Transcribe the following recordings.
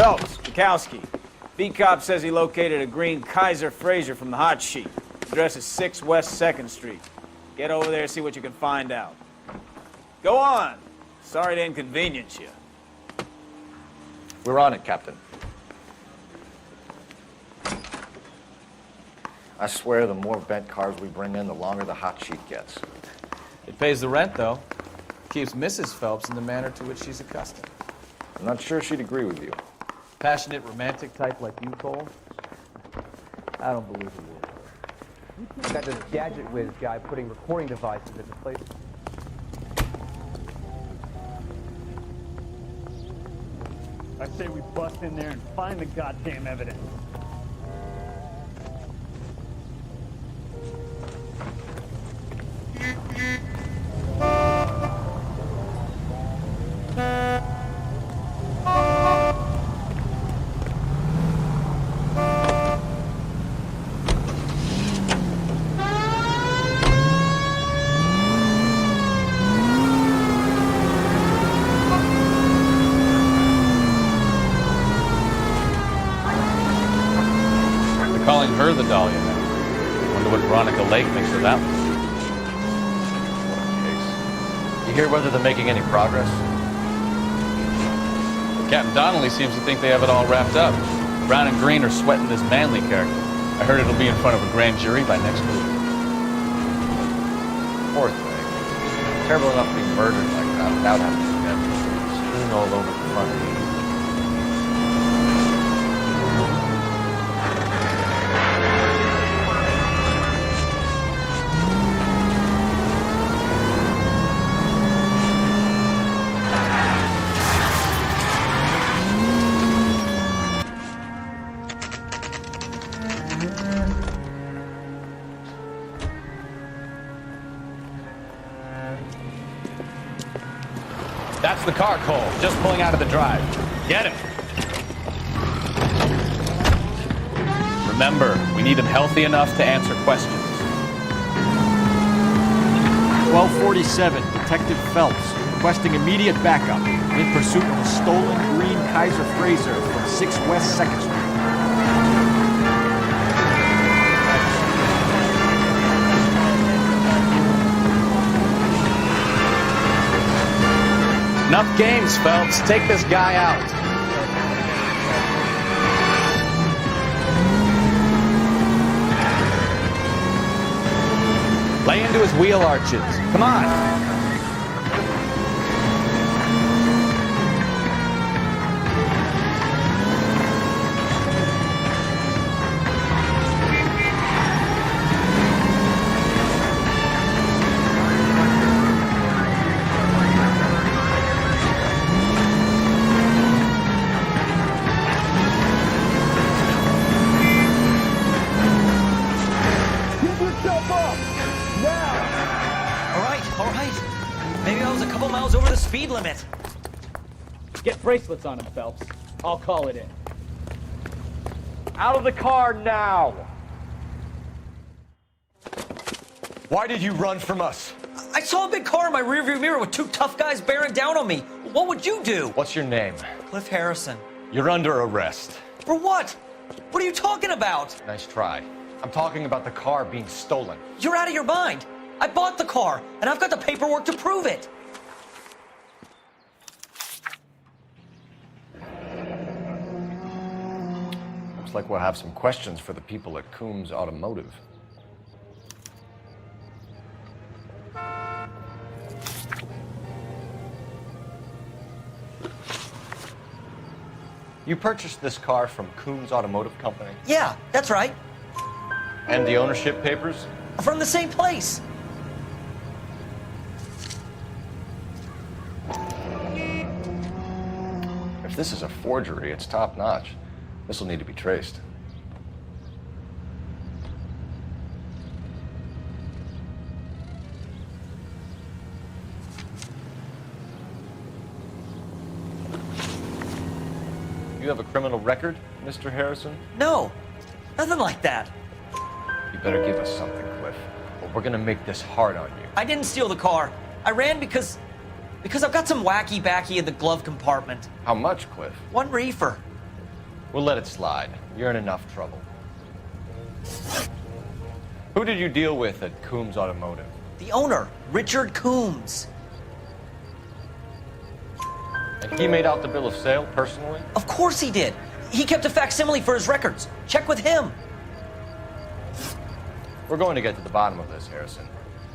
Phelps, Bukowski. B-Cop says he located a green Kaiser Fraser from the hot sheet. Address is 6 West 2nd Street. Get over there, see what you can find out. Go on. Sorry to inconvenience you. We're on it, Captain. I swear the more bent cars we bring in, the longer the hot sheet gets. It pays the rent, though. Keeps Mrs. Phelps in the manner to which she's accustomed. I'm not sure she'd agree with you. Passionate, romantic type like you, Cole? I don't believe it would. I got this gadget whiz guy putting recording devices at the place. I say we bust in there and find the goddamn evidence. Calling her the Dahlia now. Wonder what Veronica Lake thinks of that one. You hear whether they're making any progress? Captain Donnelly seems to think they have it all wrapped up. Brown and Green are sweating this Manley character. I heard it'll be in front of a grand jury by next week. Poor thing. Terrible enough being murdered like that without having to get strewn all over the front. That's the car, Cole. Just pulling out of the drive. Get him. Remember, we need him healthy enough to answer questions. 1247, Detective Phelps, requesting immediate backup in pursuit of a stolen green Kaiser Fraser from 6 West 2nd Street. Enough games, Phelps. Take this guy out. Lay into his wheel arches. Come on. Speed limit. Get bracelets on him, Phelps. I'll call it in. Out of the car now! Why did you run from us? I saw a big car in my rearview mirror with 2 tough guys bearing down on me. What would you do? What's your name? Cliff Harrison. You're under arrest. For what? What are you talking about? Nice try. I'm talking about the car being stolen. You're out of your mind. I bought the car, and I've got the paperwork to prove it. Looks like we'll have some questions for the people at Coombs Automotive. You purchased this car from Coombs Automotive Company? Yeah, that's right. And the ownership papers? From the same place. If this is a forgery, it's top-notch. This will need to be traced. You have a criminal record, Mr. Harrison? No, nothing like that. You better give us something, Cliff, or we're gonna make this hard on you. I didn't steal the car. I ran because I've got some wacky backy in the glove compartment. How much, Cliff? 1 reefer. We'll let it slide. You're in enough trouble. Who did you deal with at Coombs Automotive? The owner, Richard Coombs. And he made out the bill of sale personally? Of course he did. He kept a facsimile for his records. Check with him. We're going to get to the bottom of this, Harrison.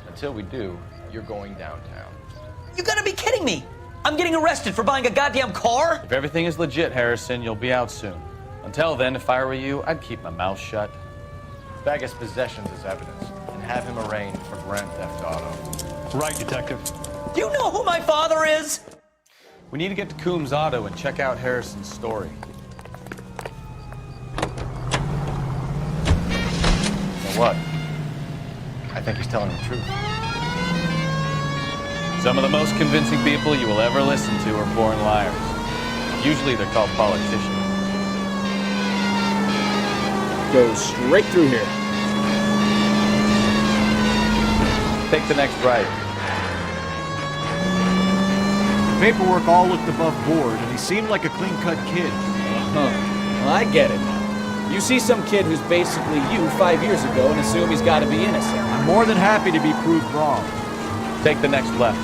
Until we do, you're going downtown. You gotta be kidding me. I'm getting arrested for buying a goddamn car? If everything is legit, Harrison, you'll be out soon. Until then, if I were you, I'd keep my mouth shut. Bag his possessions as evidence and have him arraigned for grand theft auto. Right, Detective. Do you know who my father is? We need to get to Coombs Auto and check out Harrison's story. So what? I think he's telling the truth. Some of the most convincing people you will ever listen to are born liars. Usually they're called politicians. Go straight through here. Take the next right. The paperwork all looked above board, and he seemed like a clean-cut kid. Well, I get it now. You see some kid who's basically you 5 years ago and assume he's got to be innocent. I'm more than happy to be proved wrong. Take the next left.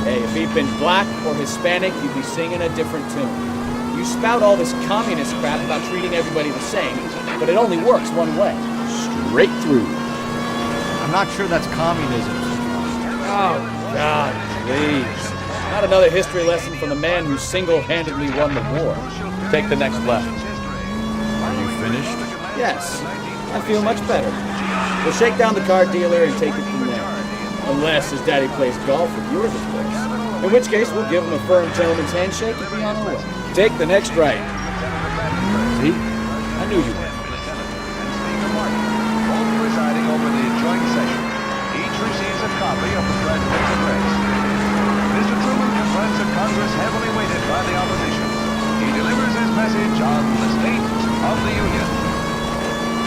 Hey, if he'd been black or Hispanic, you'd be singing a different tune. You spout all this communist crap about treating everybody the same, but it only works one way. Straight through. I'm not sure that's communism. Oh, God, please. Not another history lesson from the man who single-handedly won the war. Take the next left. Are you finished? Yes, I feel much better. We'll shake down the car dealer and take it from there. Unless his daddy plays golf with yours, of course. In which case, we'll give him a firm gentleman's handshake and be on our way. Take the next right. See? I knew you would. Both presiding over the joint session. Each receives a copy of the President's address. Mr. Truman confronts a Congress heavily weighted by the opposition. He delivers his message on the State of the Union.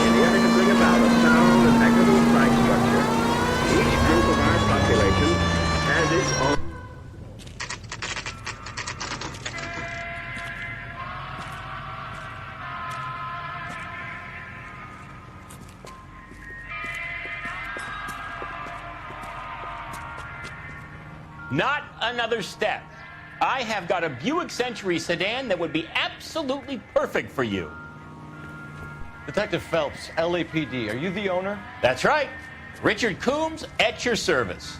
In the effort to bring about a sound and equitable price structure, each group of our population has its own. Not another step. I have got a Buick Century sedan that would be absolutely perfect for you. Detective Phelps, LAPD, are you the owner? That's right. Richard Coombs at your service.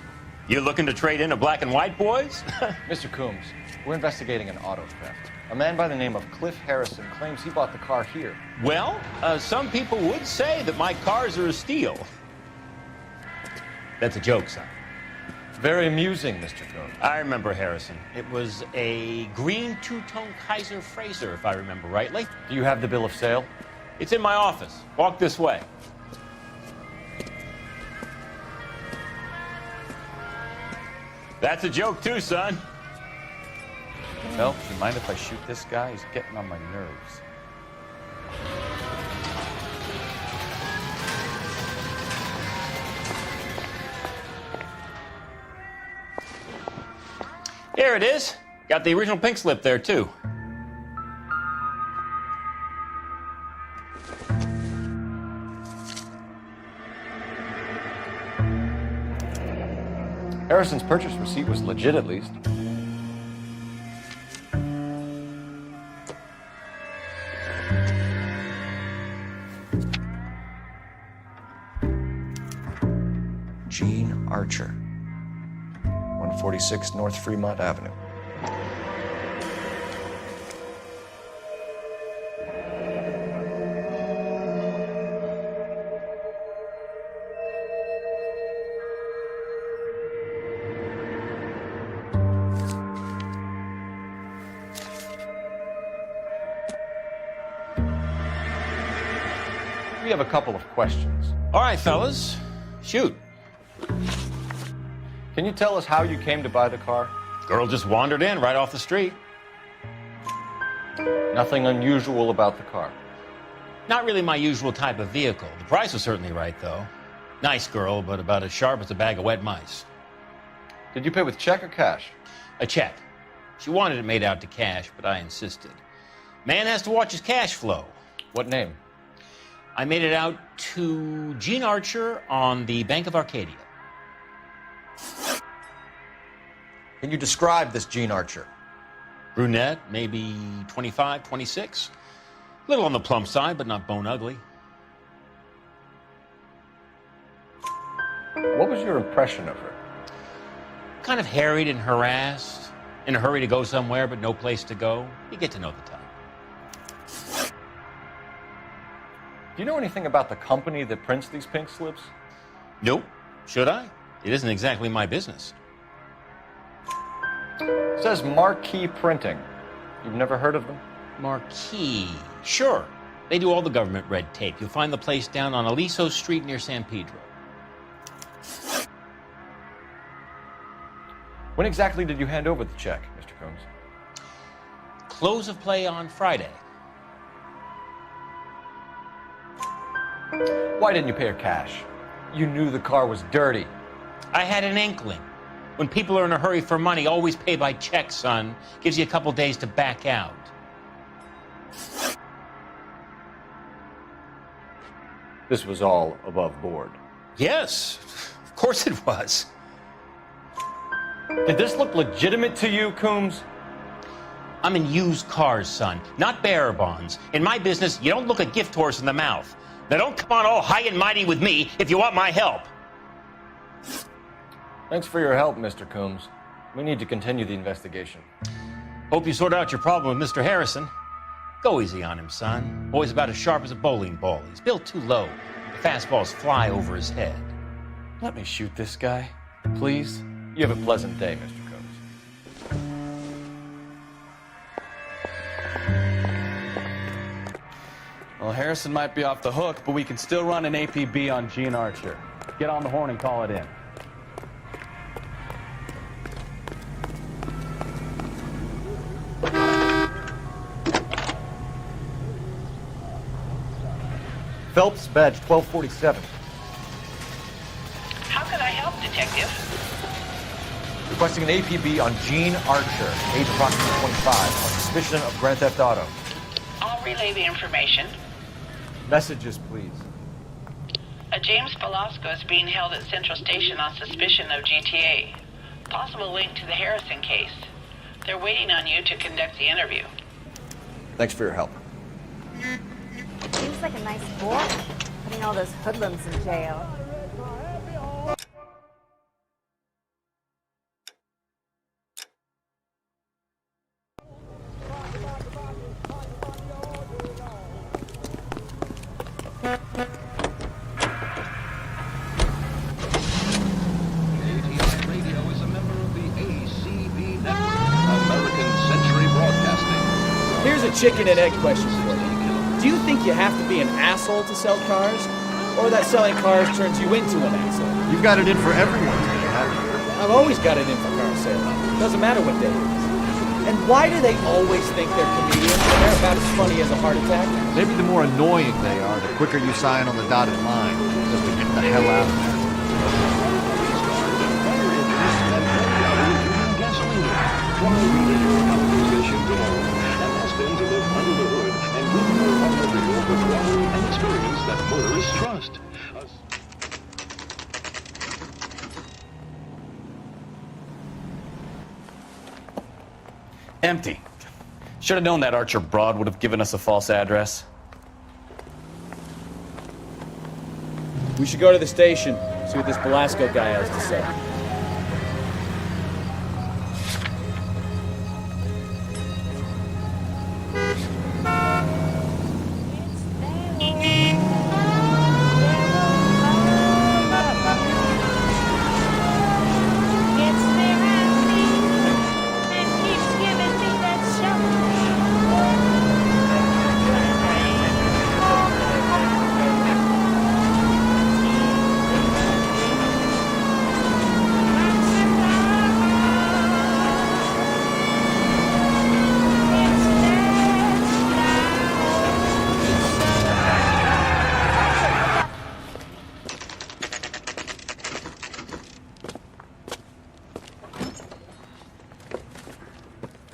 You looking to trade in a black and white, boys? Mr. Coombs, we're investigating an auto theft. A man by the name of Cliff Harrison claims he bought the car here. Well, some people would say that my cars are a steal. That's a joke, son. Very amusing, Mr. Coombs. I remember Harrison. It was a green two-tone Kaiser Frazer, if I remember rightly. Do you have the bill of sale? It's in my office. Walk this way. That's a joke too, son. Phelps, you mind if I shoot this guy? He's getting on my nerves. Here it is. Got the original pink slip there, too. Harrison's purchase receipt was legit, at least. Gene Archer, 146 North Fremont Avenue. We have a couple of questions. All right, fellas. Shoot. Can you tell us how you came to buy the car? Girl just wandered in right off the street. Nothing unusual about the car. Not really my usual type of vehicle. The price was certainly right, though. Nice girl, but about as sharp as a bag of wet mice. Did you pay with check or cash? A check. She wanted it made out to cash, but I insisted. Man has to watch his cash flow. What name? I made it out to Gene Archer on the Bank of Arcadia. Can you describe this Gene Archer? Brunette, maybe 25, 26. Little on the plump side, but not bone ugly. What was your impression of her? Kind of harried and harassed, in a hurry to go somewhere, but no place to go. You get to know the type. Do you know anything about the company that prints these pink slips? Nope. Should I? It isn't exactly my business. It says Marquee Printing. You've never heard of them? Marquee. Sure. They do all the government red tape. You'll find the place down on Aliso Street near San Pedro. When exactly did you hand over the check, Mr. Combs? Close of play on Friday. Why didn't you pay her cash? You knew the car was dirty. I had an inkling. When people are in a hurry for money, always pay by check, son. Gives you a couple days to back out. This was all above board. Yes, of course it was. Did this look legitimate to you, Coombs? I'm in used cars, son, not bearer bonds. In my business, you don't look a gift horse in the mouth. Now don't come on all high and mighty with me if you want my help. Thanks for your help, Mr. Coombs. We need to continue the investigation. Hope you sort out your problem with Mr. Harrison. Go easy on him, son. Boy's about as sharp as a bowling ball. He's built too low. The fastballs fly over his head. Let me shoot this guy, please. You have a pleasant day, Mr. Combs. Well, Harrison might be off the hook, but we can still run an APB on Gene Archer. Get on the horn and call it in. Phelps, badge 1247. How can I help, Detective? Requesting an APB on Gene Archer, age approximately 25, on suspicion of Grand Theft Auto. I'll relay the information. Messages, please. A James Velasco is being held at Central Station on suspicion of GTA. Possible link to the Harrison case. They're waiting on you to conduct the interview. Thanks for your help. Seems like a nice boy, putting all those hoodlums in jail. Here's a chicken and egg question for you. Do you think you have to be an asshole to sell cars? Or that selling cars turns you into an asshole? You've got it in for everyone today, haven't you? I've always got it in for car sale. Doesn't matter what day it is. And why do they always think they're comedians when they're about as funny as a heart attack? Maybe the more annoying they are, the quicker you sign on the dotted line. Just to get the hell out of there. Empty. Should have known that Archer broad would have given us a false address. We should go to the station, see what this Velasco guy has to say.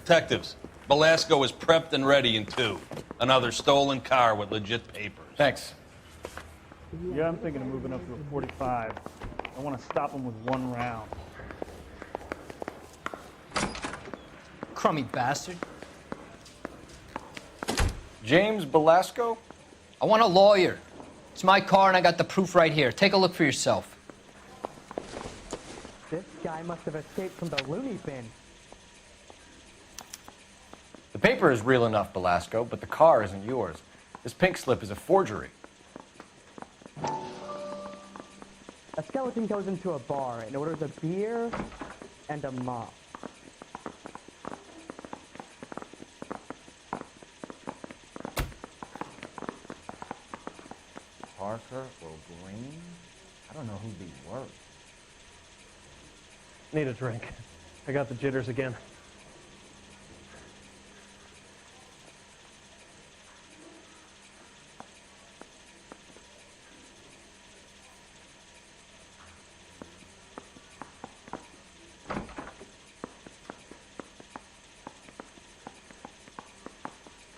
Detectives, Belasco is prepped and ready in 2. Another stolen car with legit papers. Thanks. Yeah, I'm thinking of moving up to a 45. I want to stop him with 1 round. Crummy bastard. James Belasco? I want a lawyer. It's my car and I got the proof right here. Take a look for yourself. This guy must have escaped from the loony bin. The paper is real enough, Belasco, but the car isn't yours. This pink slip is a forgery. A skeleton goes into a bar and orders a beer and a mop. Parker or Green? I don't know who these were. Need a drink. I got the jitters again.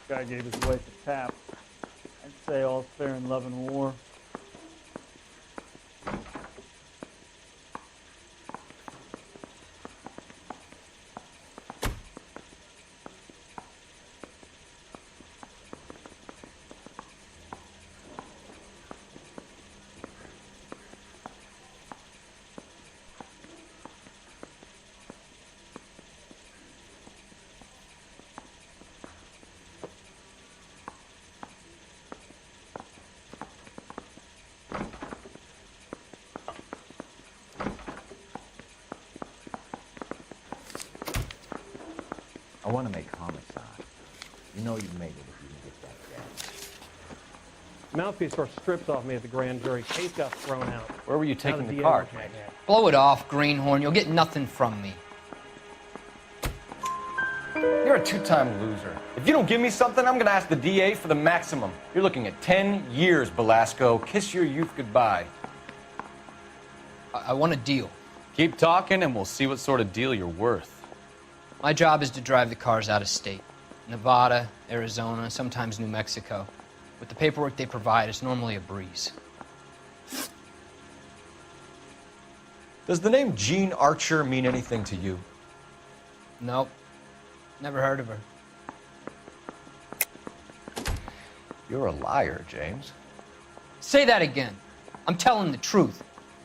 Guy gave his wife a tap. I'd say all's fair in love and war. I want to make homicide. You know you made it if you can get that gas. Mouthpiece were stripped off me at the grand jury. Case got thrown out. Where were you Now taking the the DA car, wants my James? head. Blow it off, Greenhorn. You'll get nothing from me. You're a 2-time loser. If you don't give me something, I'm going to ask the DA for the maximum. You're looking at 10 years, Belasco. Kiss your youth goodbye. I want a deal. Keep talking and we'll see what sort of deal you're worth. My job is to drive the cars out of state. Nevada, Arizona, sometimes New Mexico. With the paperwork they provide, it's normally a breeze. Does the name Jean Archer mean anything to you? Nope. Never heard of her. You're a liar, James. Say that again. I'm telling the truth.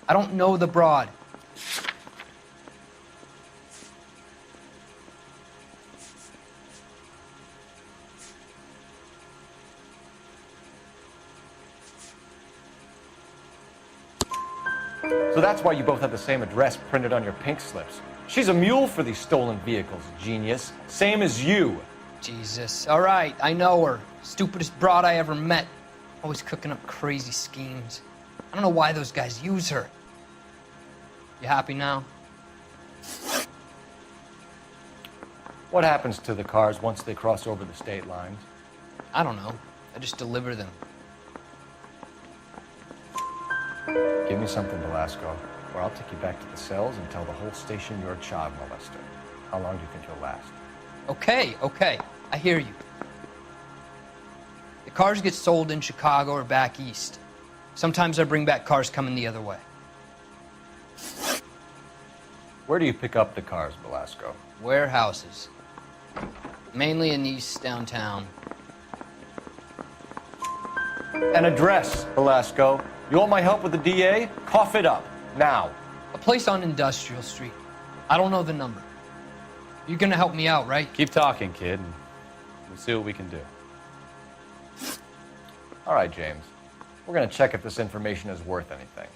I don't know the broad. So that's why you both have the same address printed on your pink slips. She's a mule for these stolen vehicles, genius. Same as you. Jesus. All right, I know her. Stupidest broad I ever met. Always cooking up crazy schemes. I don't know why those guys use her. You happy now? What happens to the cars once they cross over the state lines? I don't know. I just deliver them. Give me something, Belasco, or I'll take you back to the cells and tell the whole station you're a child molester. How long do you think you'll last? Okay. I hear you. The cars get sold in Chicago or back east. Sometimes I bring back cars coming the other way. Where do you pick up the cars, Belasco? Warehouses. Mainly in East downtown. An address, Belasco. You want my help with the DA? Cough it up, now. A place on Industrial Street. I don't know the number. You're gonna help me out, right? Keep talking, kid, and we'll see what we can do. All right, James. We're going to check if this information is worth anything.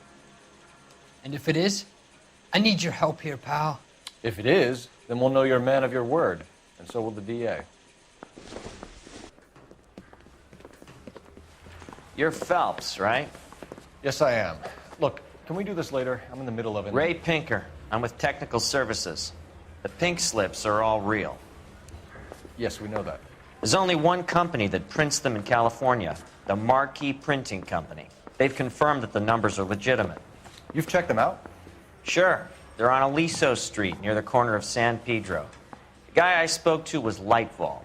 And if it is, I need your help here, pal. If it is, then we'll know you're a man of your word, and so will the DA. You're Phelps, right? Yes, I am. Look, can we do this later? I'm in the middle of it. Ray Pinker. I'm with Technical Services. The pink slips are all real. Yes, we know that. There's only one company that prints them in California, the Marquee Printing Company. They've confirmed that the numbers are legitimate. You've checked them out? Sure. They're on Aliso Street, near the corner of San Pedro. Guy I spoke to was Lightfall.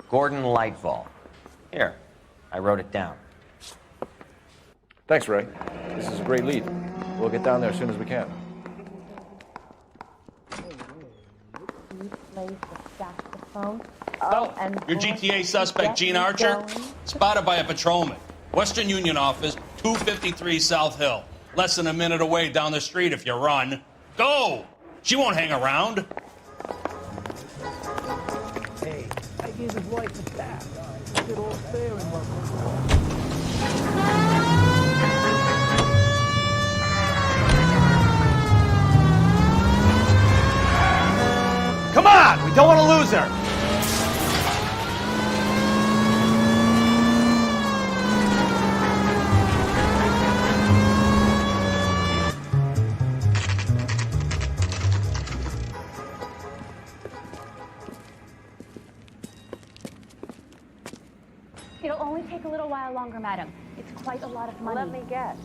Gordon Lightfall. Here, I wrote it down. Thanks, Ray. This is a great lead. We'll get down there as soon as we can. Your GTA suspect, Gene Archer, spotted by a patrolman. Western Union office, 253 South Hill. Less than a minute away down the street if you run. Go! She won't hang around. Hey, I gave his wife a bath. Is it all fair and welcome? Come on! We don't want to lose her! It'll only take a little while longer, madam. It's quite a lot of money. Let me guess.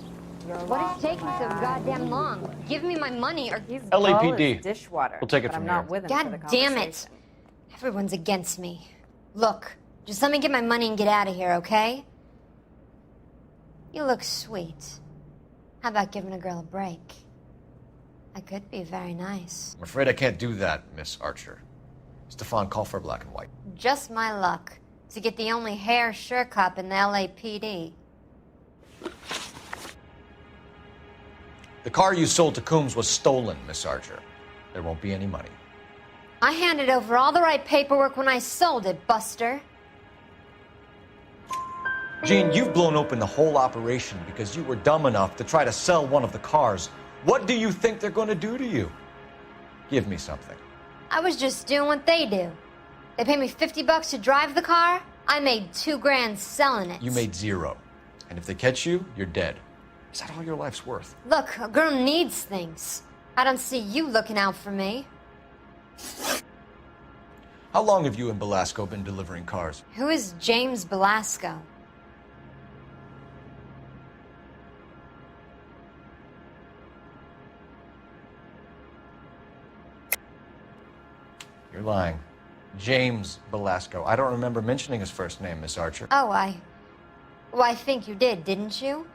What is taking so goddamn long? Give me my money or... He's LAPD. Dishwater. We'll take it but from I'm not here. with him for the God damn it. conversation. Everyone's against me. Look, just let me get my money and get out of here, okay? You look sweet. How about giving a girl a break? I could be very nice. I'm afraid I can't do that, Miss Archer. Stefan, call for black and white. Just my luck to get the only hair sure cop in the LAPD. The car you sold to Coombs was stolen, Miss Archer. There won't be any money. I handed over all the right paperwork when I sold it, Buster. Gene, you've blown open the whole operation because you were dumb enough to try to sell one of the cars. What do you think they're going to do to you? Give me something. I was just doing what they do. They paid me $50 to drive the car. I made $2 grand selling it. You made zero. And if they catch you, you're dead. Is that all your life's worth? Look, a girl needs things. I don't see you looking out for me. How long have you and Belasco been delivering cars? Who is James Belasco? You're lying. James Belasco. I don't remember mentioning his first name, Miss Archer. Oh, Well, I think you did, didn't you?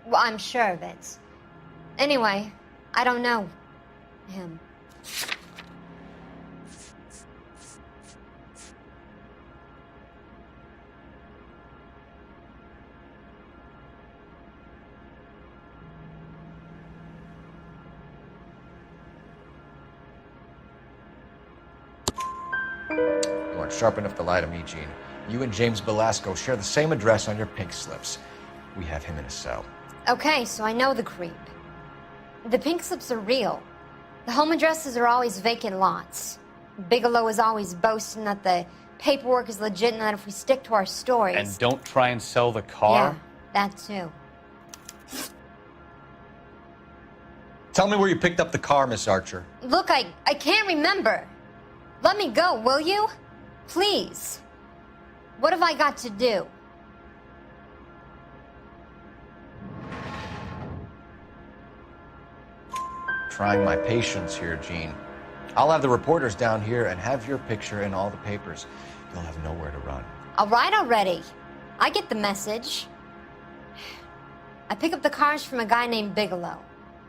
Well, I'm sure of it. Anyway, I don't know him. You aren't sharp enough to lie to me, Gene. You and James Belasco share the same address on your pink slips. We have him in a cell. Okay, so I know the creep. The pink slips are real. The home addresses are always vacant lots. Bigelow is always boasting that the paperwork is legit and that if we stick to our stories... And don't try and sell the car? Yeah, that too. Tell me where you picked up the car, Miss Archer. Look, I can't remember. Let me go, will you? Please. What have I got to do? Trying my patience here, Gene. I'll have the reporters down here and have your picture in all the papers. You'll have nowhere to run. All right already. I get the message. I pick up the cars from a guy named Bigelow.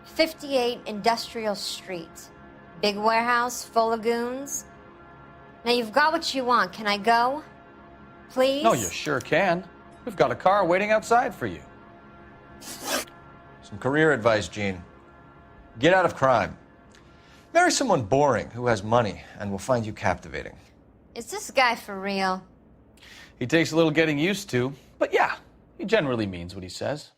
58 Industrial Street. Big warehouse full of goons. Now you've got what you want. Can I go? Please? No, you sure can. We've got a car waiting outside for you. Some career advice, Gene. Get out of crime. Marry someone boring who has money and will find you captivating. Is this guy for real? He takes a little getting used to, but yeah, he generally means what he says.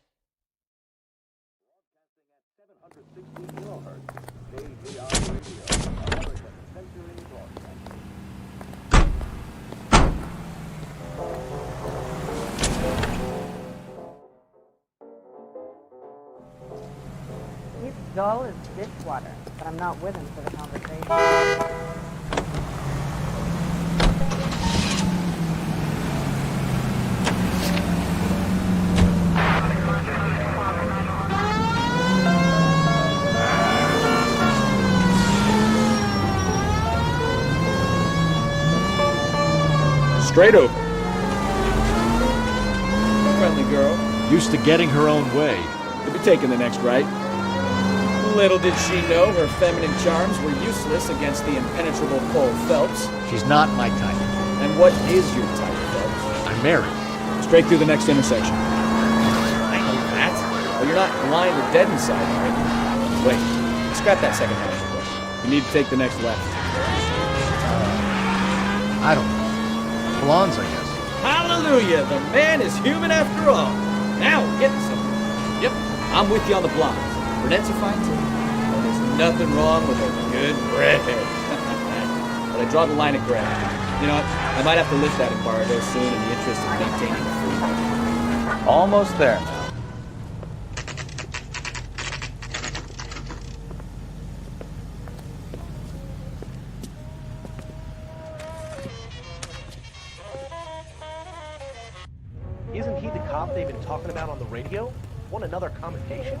He's dull as dishwater, but I'm not with him for the conversation. straight over. Friendly girl. Used to getting her own way. Could be taking the next right. Little did she know her feminine charms were useless against the impenetrable Cole Phelps. She's not my type. And what is your type, Phelps? I'm married. Straight through the next intersection. I know that. Well, you're not blind or dead inside, right? Wait, scrap that second half. You need to take the next left. I don't know. Blondes, I guess. Hallelujah! The man is human after all. Now we're getting somewhere. Yep, I'm with you on the blondes. Brunettes are fine too. Well, there's nothing wrong with a good redhead. But I draw the line at gray. You know what? I might have to lift that embargo soon in the interest of maintaining the freedom. Almost there now. Isn't he the cop they've been talking about on the radio? Want another commendation?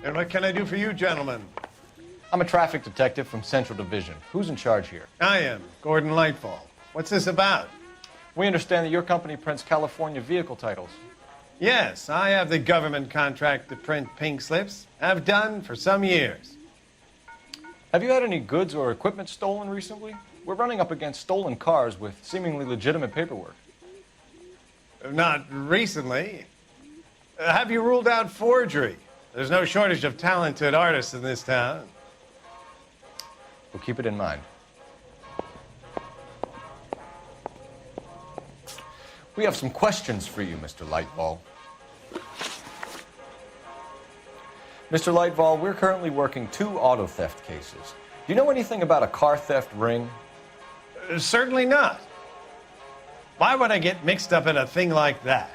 And what can I do for you, gentlemen? I'm a traffic detective from Central Division. Who's in charge here? I am, Gordon Lightfall. What's this about? We understand that your company prints California vehicle titles. Yes, I have the government contract to print pink slips. Have done for some years. Have you had any goods or equipment stolen recently? We're running up against stolen cars with seemingly legitimate paperwork. Not recently. Have you ruled out forgery? There's no shortage of talented artists in this town. We'll keep it in mind. We have some questions for you, Mr. Lightball. Mr. Lightball, we're currently working 2 auto theft cases. Do you know anything about a car theft ring? Certainly not. Why would I get mixed up in a thing like that?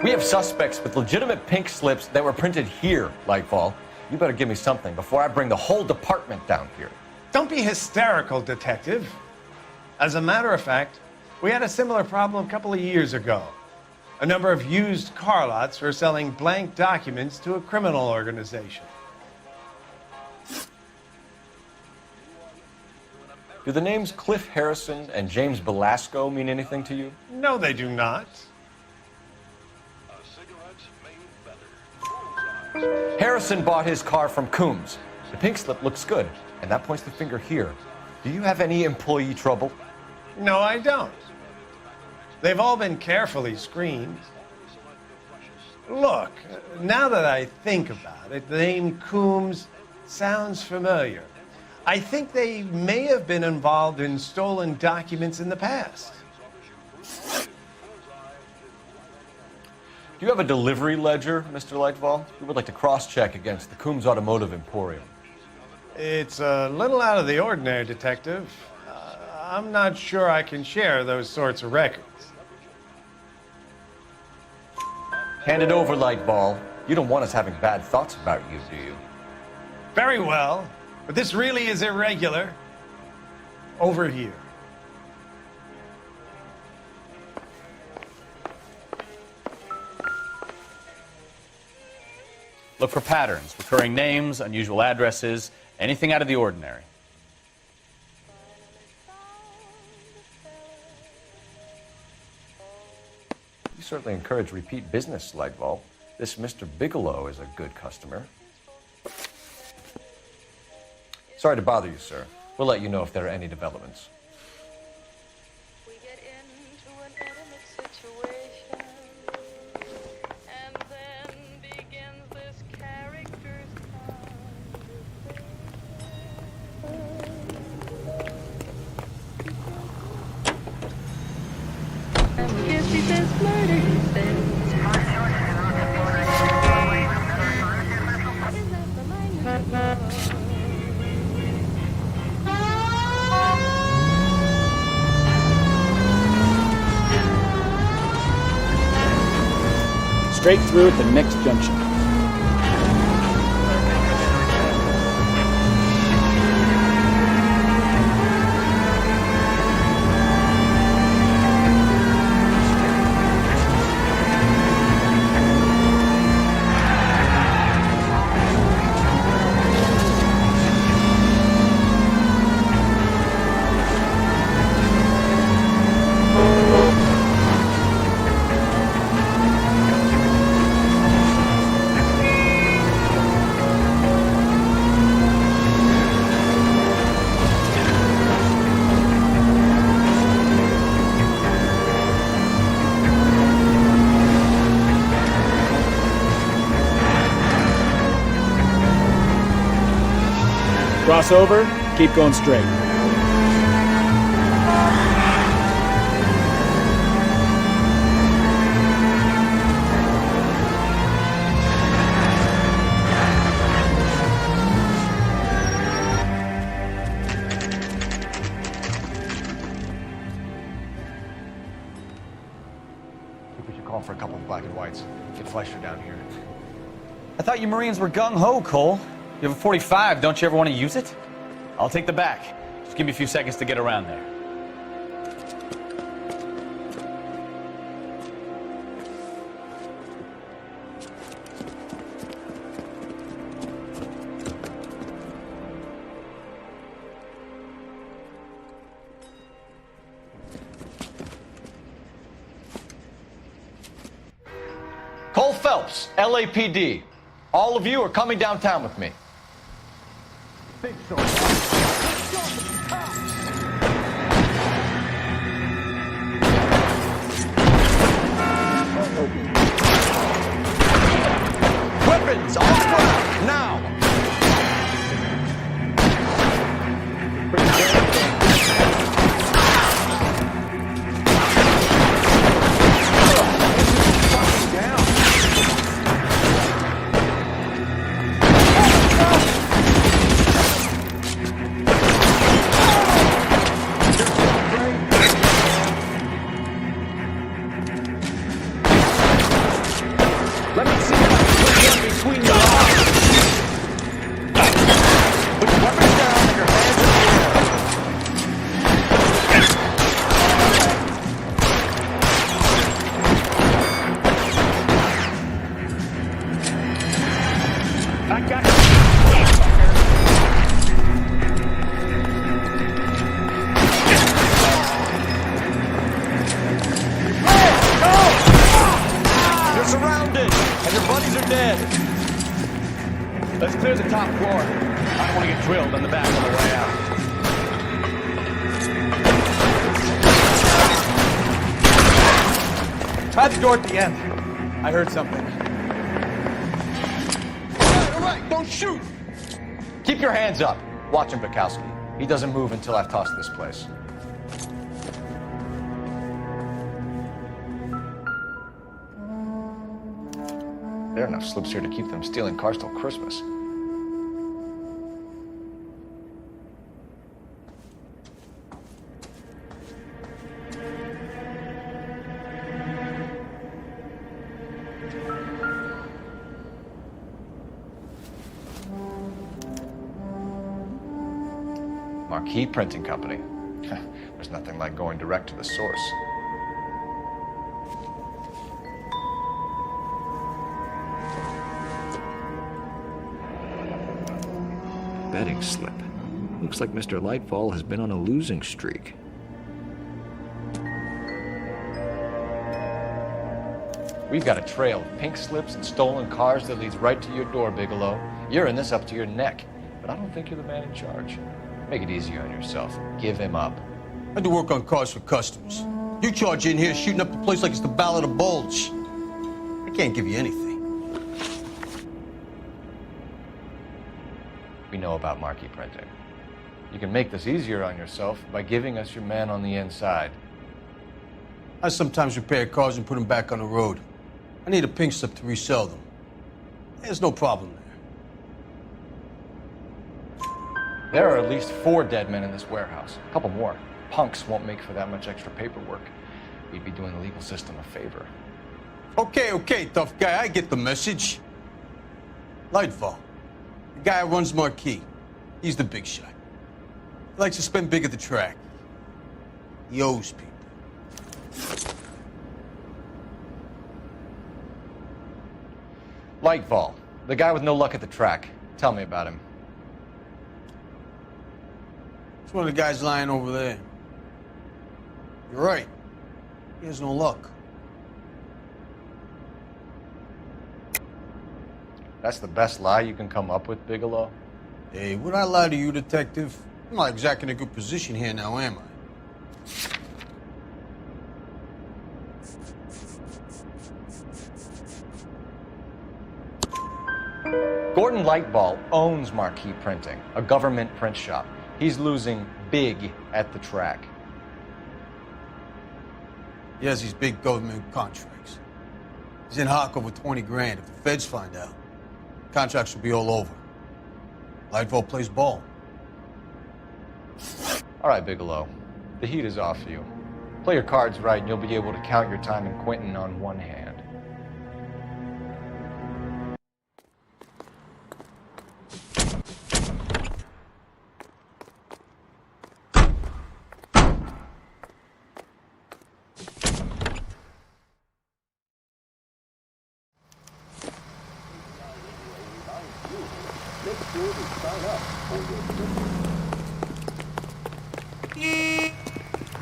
We have suspects with legitimate pink slips that were printed here, Lightball. You better give me something before I bring the whole department down here. Don't be hysterical, Detective. As a matter of fact, we had a similar problem a couple of years ago. A number of used car lots were selling blank documents to a criminal organization. Do the names Cliff Harrison and James Belasco mean anything to you? No, they do not. Harrison bought his car from Coombs. The pink slip looks good, and that points the finger here. Do you have any employee trouble? No, I don't. They've all been carefully screened. Look, now that I think about it, the name Coombs sounds familiar. I think they may have been involved in stolen documents in the past. Do you have a delivery ledger, Mr. Lightfall? We would like to cross-check against the Coombs Automotive Emporium. It's a little out of the ordinary, Detective. I'm not sure I can share those sorts of records. Hand it over, Lightball. You don't want us having bad thoughts about you, do you? Very well, but this really is irregular. Over here. Look for patterns, recurring names, unusual addresses, anything out of the ordinary. You certainly encourage repeat business, Lightball. This Mr. Bigelow is a good customer. Sorry to bother you, sir. We'll let you know if there are any developments. Straight through at the next junction. Cross over, keep going straight. We should call for a couple of black and whites. Get Fleischer down here. I thought you Marines were gung-ho, Cole. You have a 45, don't you ever want to use it? I'll take the back. Just give me a few seconds to get around there. Cole Phelps, LAPD. All of you are coming downtown with me. Think so. Weapons on the ground, now! Let me see that one between your eyes. Put your weapons down and your hands in the I got You're surrounded, and your buddies are dead. Let's clear the top floor. I don't want to get drilled on the back on the way out. Try the door at the end. I heard something. All right, don't shoot! Keep your hands up. Watch him, Bukowski. He doesn't move until I've tossed this place. There are enough slips here to keep them stealing cars till Christmas. Marquee Printing Company. There's nothing like going direct to the source. Betting slip. Looks like Mr. Lightfall has been on a losing streak. We've got a trail of pink slips and stolen cars that leads right to your door, Bigelow. You're in this up to your neck, but I don't think you're the man in charge. Make it easier on yourself. Give him up. I do work on cars for customers. You charge in here shooting up the place like it's the Ballad of Bulge. I can't give you anything. We know about Marquee Printing. You can make this easier on yourself by giving us your man on the inside. I sometimes repair cars and put them back on the road. I need a pink slip to resell them. There's no problem there. There are at least 4 dead men in this warehouse. A couple more. Punks won't make for that much extra paperwork. We'd be doing the legal system a favor. Okay, tough guy. I get the message. Lightfall. The guy who runs Marquee. He's the big shot. He likes to spend big at the track. He owes people. Lightfall, the guy with no luck at the track. Tell me about him. It's one of the guys lying over there. You're right. He has no luck. That's the best lie you can come up with, Bigelow? Hey, would I lie to you, detective? I'm not exactly in a good position here now, am I? Gordon Lightball owns Marquee Printing, a government print shop. He's losing big at the track. He has these big government contracts. He's in hock over 20 grand. If the feds find out, contracts will be all over. Lightball plays ball. All right, Bigelow. The heat is off you. Play your cards right and you'll be able to count your time in Quentin on one hand.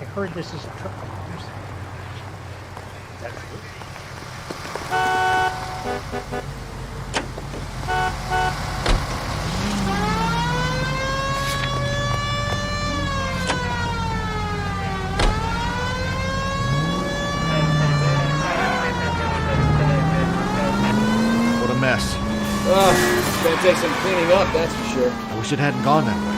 I heard this is a truck. That's good. What a mess. It's gonna take some cleaning up, that's for sure. I wish it hadn't gone that way.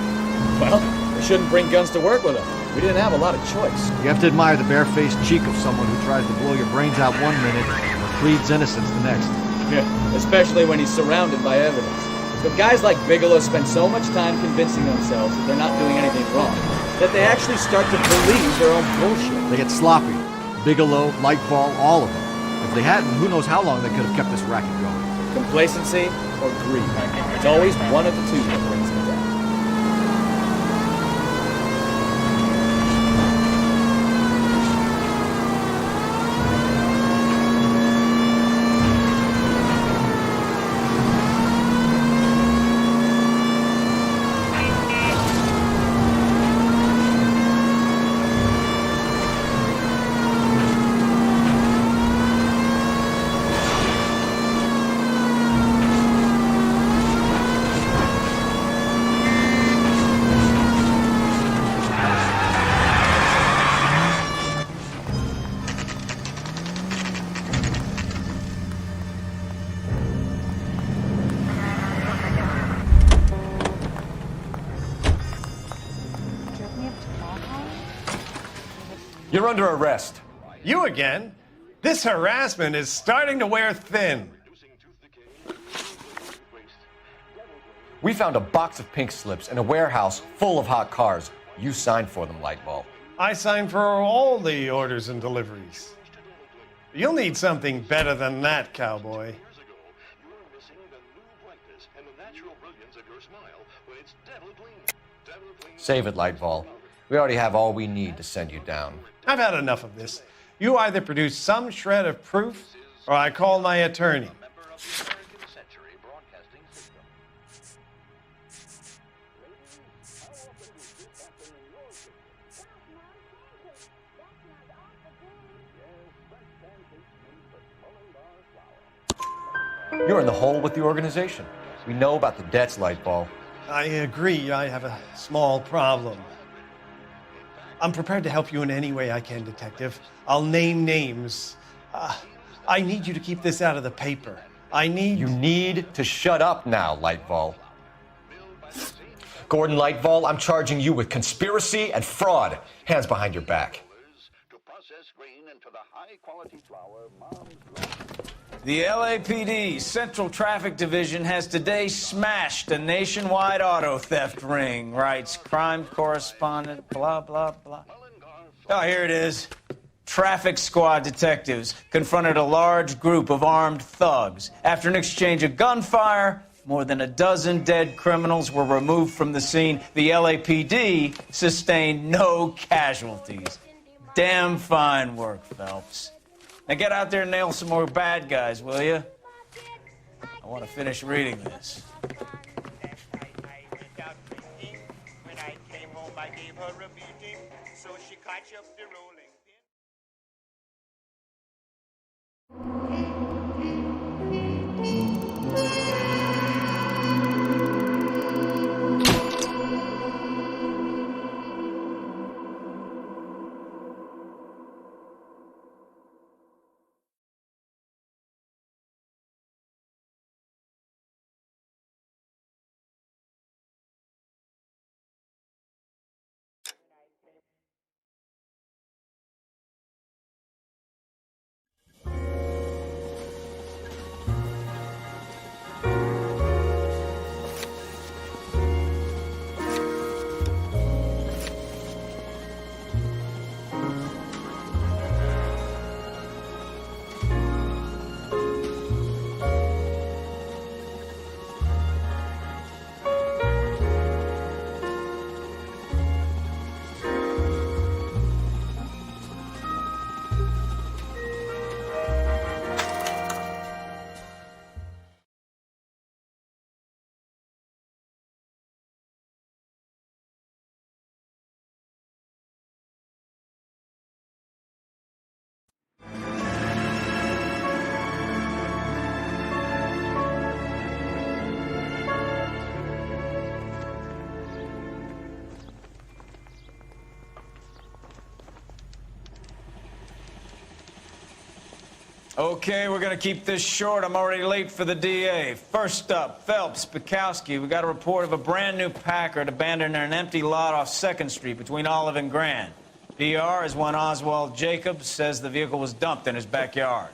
Well, we shouldn't bring guns to work with them. We didn't have a lot of choice. You have to admire the barefaced cheek of someone who tries to blow your brains out one minute and pleads innocence the next. Yeah, especially when he's surrounded by evidence. But guys like Bigelow spend so much time convincing themselves that they're not doing anything wrong, that they actually start to believe their own bullshit. They get sloppy. Bigelow, Lightball, all of them. If they hadn't, who knows how long they could have kept this racket going. Complacency or greed. It's always one of the two that brings them down. You're under arrest. You again? This harassment is starting to wear thin. We found a box of pink slips in a warehouse full of hot cars. You signed for them, Lightball. I signed for all the orders and deliveries. You'll need something better than that, cowboy. Save it, Lightball. We already have all we need to send you down. I've had enough of this. You either produce some shred of proof, or I call my attorney. You're in the hole with the organization. We know about the debts, Lightball. I agree. I have a small problem. I'm prepared to help you in any way I can, Detective. I'll name names. I need you to keep this out of the paper. You need to shut up now, Lightball. Gordon Lightball, I'm charging you with conspiracy and fraud. Hands behind your back. The LAPD Central Traffic Division has today smashed a nationwide auto theft ring, writes crime correspondent, blah, blah, blah. Oh, here it is. Traffic squad detectives confronted a large group of armed thugs. After an exchange of gunfire, more than a dozen dead criminals were removed from the scene. The LAPD sustained no casualties. Damn fine work, Phelps. Now get out there and nail some more bad guys, will you? I want to finish reading this. When I came home, I gave her a beating, so she catch up the rolling. Okay, we're gonna keep this short. I'm already late for the DA. First up, Phelps, Bukowski. We got a report of a brand new Packard abandoned in an empty lot off 2nd Street between Olive and Grand. PR is one Oswald Jacobs says the vehicle was dumped in his backyard.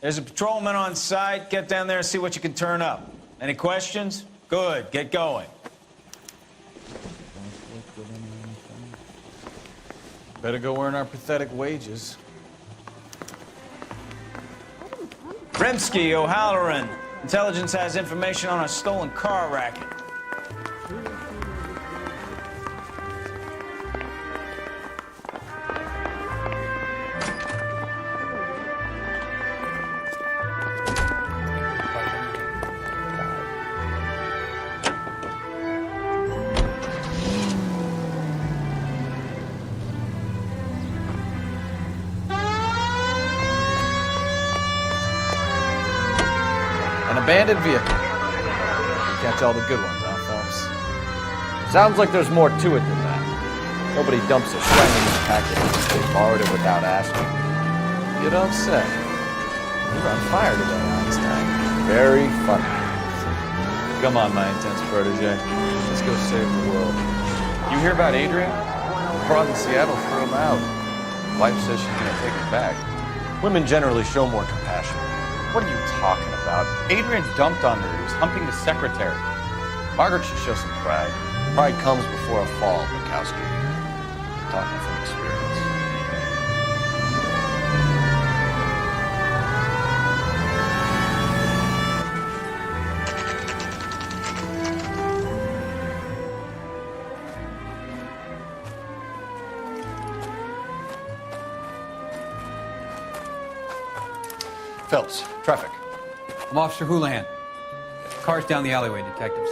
There's a patrolman on site. Get down there and see what you can turn up. Any questions? Good, get going. Better go earn our pathetic wages. Rimsky, O'Halloran. Intelligence has information on a stolen car racket. Abandoned vehicle. You catch all the good ones, huh, Phelps? Sounds like there's more to it than that. Nobody dumps a shiny new package. They borrowed it without asking. You don't say. You're on fire today, Einstein. Very funny. Come on, my intense protege. Let's go save the world. You hear about Adrian? Abroad in Seattle threw him out. Wife says she's gonna take him back. Women generally show more compassion. What are you talking about? Adrian dumped on her. He was humping the secretary. Margaret should show some pride. Pride comes before a fall, Bukowski. Talking from experience. Phelps, traffic. I'm Officer Houlihan. Car's down the alleyway, detectives.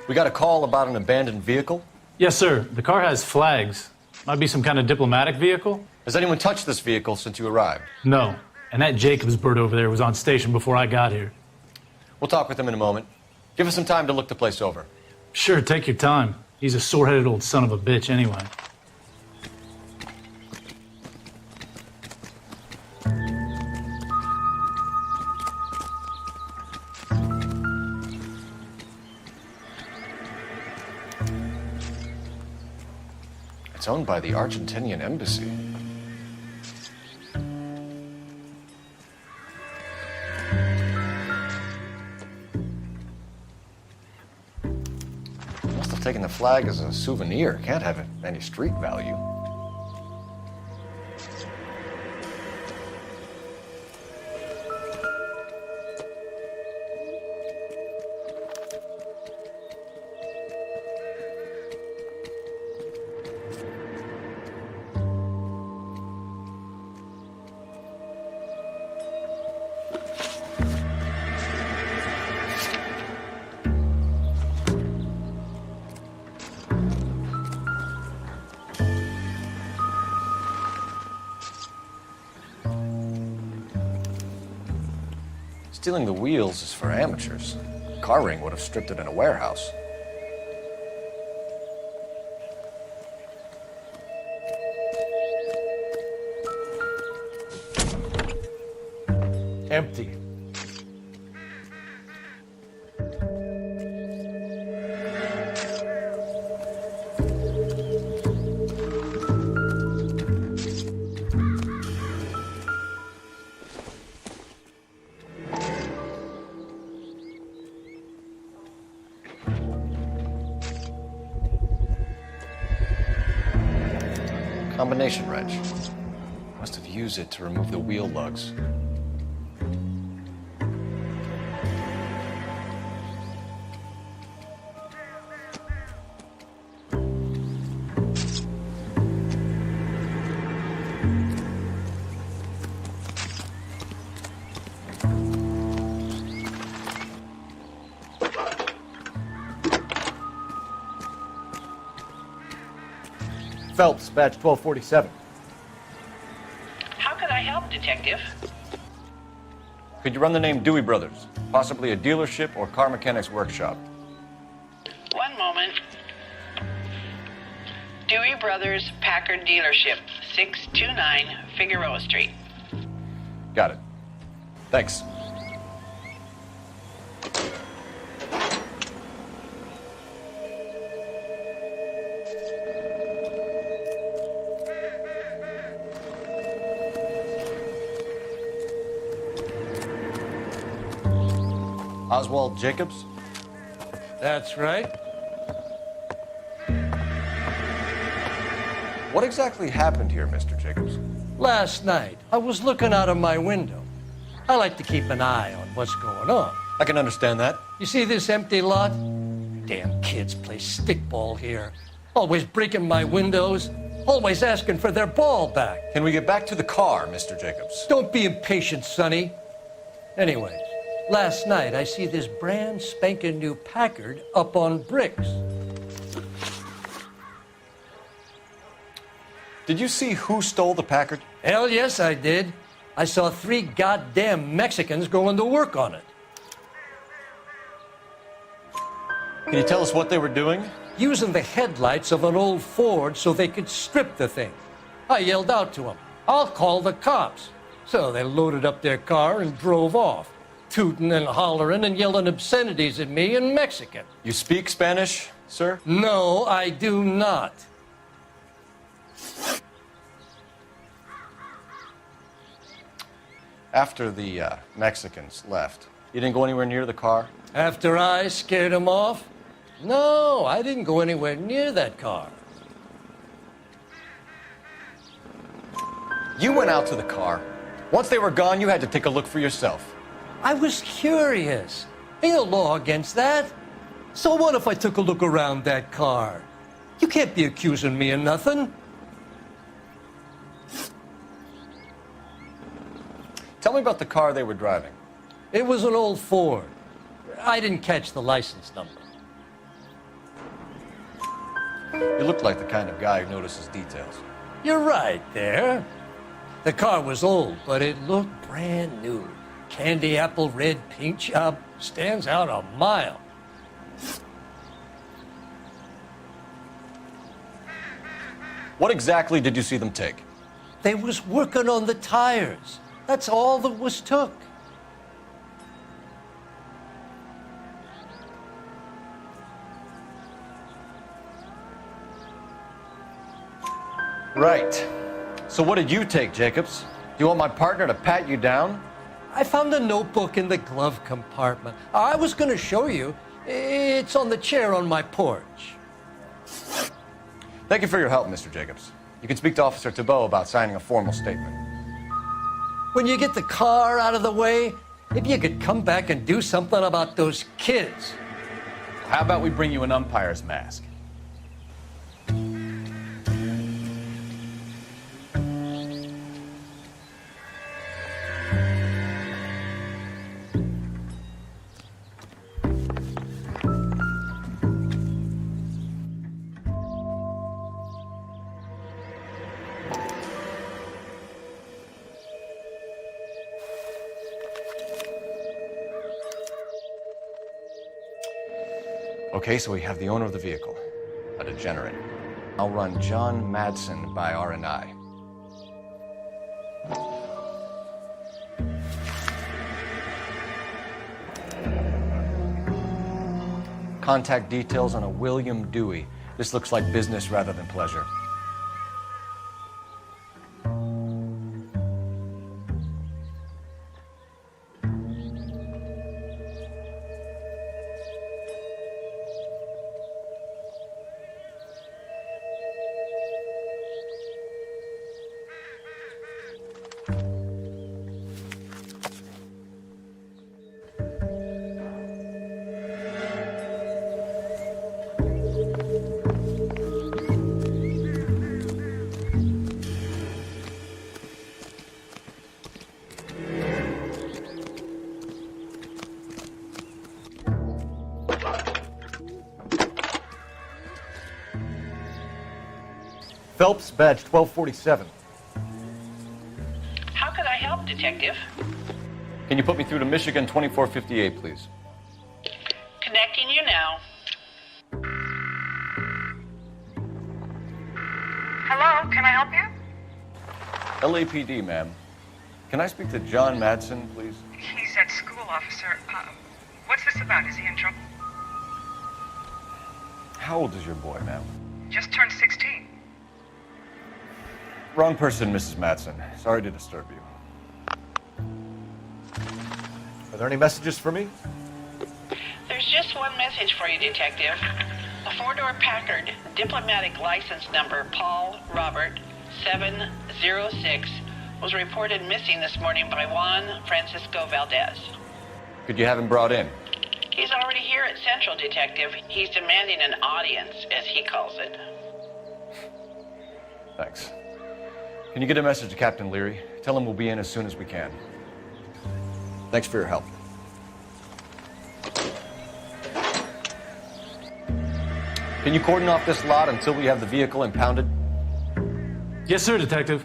We got a call about an abandoned vehicle. Yes, sir. The car has flags. Might be some kind of diplomatic vehicle. Has anyone touched this vehicle since you arrived? No. And that Jacobs bird over there was on station before I got here. We'll talk with him in a moment. Give us some time to look the place over. Sure, take your time. He's a sore-headed old son of a bitch anyway. It's owned by the Argentinian embassy. Must have taken the flag as a souvenir. Can't have any street value. Stealing the wheels is for amateurs. Car ring would have stripped it in a warehouse. Empty. Combination wrench. Must have used it to remove the wheel lugs. Phelps, badge 1247. How could I help, Detective? Could you run the name Dewey Brothers? Possibly a dealership or car mechanics workshop. One moment. Dewey Brothers Packard Dealership, 629 Figueroa Street. Got it. Thanks. Oswald Jacobs? That's right. What exactly happened here, Mr. Jacobs? Last night, I was looking out of my window. I like to keep an eye on what's going on. I can understand that. You see this empty lot? Damn kids play stickball here. Always breaking my windows. Always asking for their ball back. Can we get back to the car, Mr. Jacobs? Don't be impatient, Sonny. Anyways, last night I see this brand spanking new Packard up on bricks. Did you see who stole the Packard? Hell yes, I did. I saw 3 goddamn Mexicans going to work on it. Can you tell us what they were doing? Using the headlights of an old Ford so they could strip the thing. I yelled out to them, "I'll call the cops." So they loaded up their car and drove off, tooting and hollering and yelling obscenities at me in Mexican. You speak Spanish, sir? No, I do not. After the Mexicans left, you didn't go anywhere near the car? After I scared them off? No, I didn't go anywhere near that car. You went out to the car. Once they were gone, you had to take a look for yourself. I was curious. Ain't no law against that. So what if I took a look around that car? You can't be accusing me of nothing. Tell me about the car they were driving. It was an old Ford. I didn't catch the license number. You look like the kind of guy who notices details. You're right there. The car was old, but it looked brand new. Candy apple red paint job stands out a mile. What exactly did you see them take? They was working on the tires. That's all that was took. Right. So what did you take, Jacobs? Do you want my partner to pat you down? I found a notebook in the glove compartment. I was going to show you. It's on the chair on my porch. Thank you for your help, Mr. Jacobs. You can speak to Officer Thibault about signing a formal statement. When you get the car out of the way, maybe you could come back and do something about those kids. How about we bring you an umpire's mask? Okay, so we have the owner of the vehicle, a degenerate. I'll run John Madsen by R&I. Contact details on a William Dewey. This looks like business rather than pleasure. Phelps, badge 1247. How could I help, Detective? Can you put me through to Michigan 2458, please? Connecting you now. Hello, can I help you? LAPD, ma'am. Can I speak to John Madsen, please? He's at school, officer. What's this about? Is he in trouble? How old is your boy, ma'am? Just turned 16. Wrong person, Mrs. Madsen. Sorry to disturb you. Are there any messages for me? There's just one message for you, Detective. A four-door Packard, diplomatic license number Paul Robert 706, was reported missing this morning by Juan Francisco Valdez. Could you have him brought in? He's already here at Central, Detective. He's demanding an audience, as he calls it. Thanks. Can you get a message to Captain Leary? Tell him we'll be in as soon as we can. Thanks for your help. Can you cordon off this lot until we have the vehicle impounded? Yes, sir, Detective.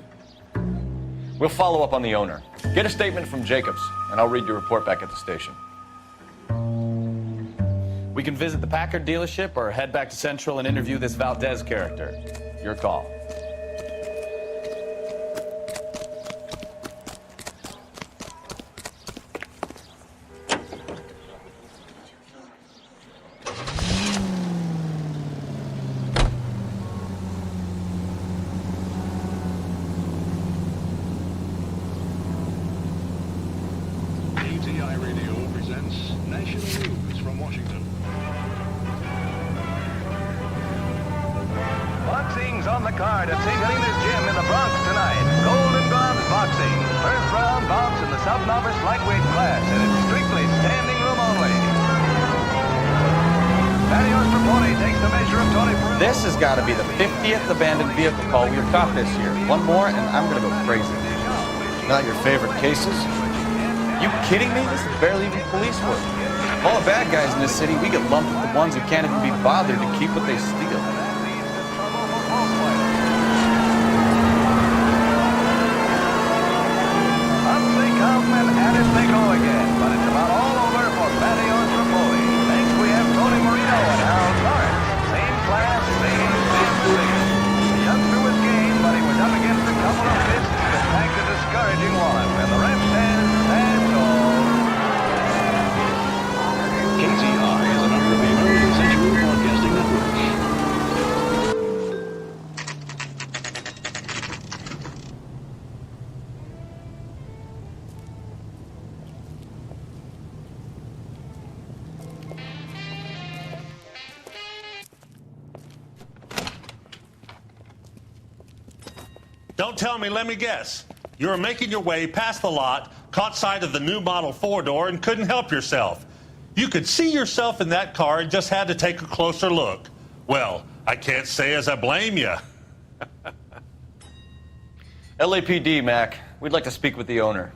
We'll follow up on the owner. Get a statement from Jacobs, and I'll read your report back at the station. We can visit the Packard dealership or head back to Central and interview this Valdez character. Your call. KTI Radio presents National News from Washington. Boxing's on the card at St. Helena's Gym in the Bronx tonight. Golden Gloves Boxing. First round bouts in the sub-novice lightweight class, and it's strictly standing room only. Mario Straponi takes the measure of Tony Perillo. This has got to be the 50th abandoned vehicle call we've got this year. One more and I'm going to go crazy. Not your favorite cases? You kidding me? This is barely even police work. All the bad guys in this city, we get lumped with the ones who can't even be bothered to keep what they steal. Up they come and at it they go again, but it's about all over for Mario Straponi. Next we have Tony Marino and Al Lawrence. Same class, same figure. The youngster was game, but he was up against a couple of fists that packed a discouraging one, and the ref says that's all. KTI is a member of the American Century Broadcasting Network. Don't tell me, let me guess. You were making your way past the lot, caught sight of the new model four-door, and couldn't help yourself. You could see yourself in that car and just had to take a closer look. Well, I can't say as I blame you. LAPD, Mac. We'd like to speak with the owner.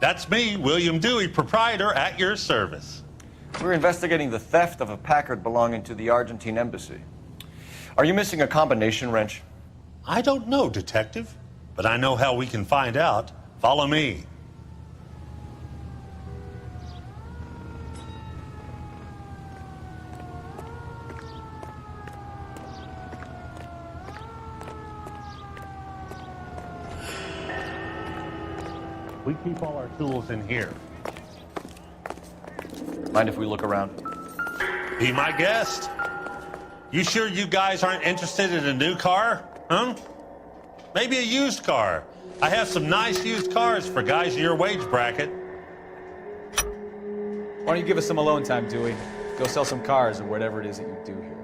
That's me, William Dewey, proprietor, at your service. We're investigating the theft of a Packard belonging to the Argentine embassy. Are you missing a combination wrench? I don't know, Detective, but I know how we can find out. Follow me. We keep all our tools in here. Mind if we look around? Be my guest. You sure you guys aren't interested in a new car? Huh? Maybe a used car. I have some nice used cars for guys in your wage bracket. Why don't you give us some alone time, Dewey? Go sell some cars or whatever it is that you do here.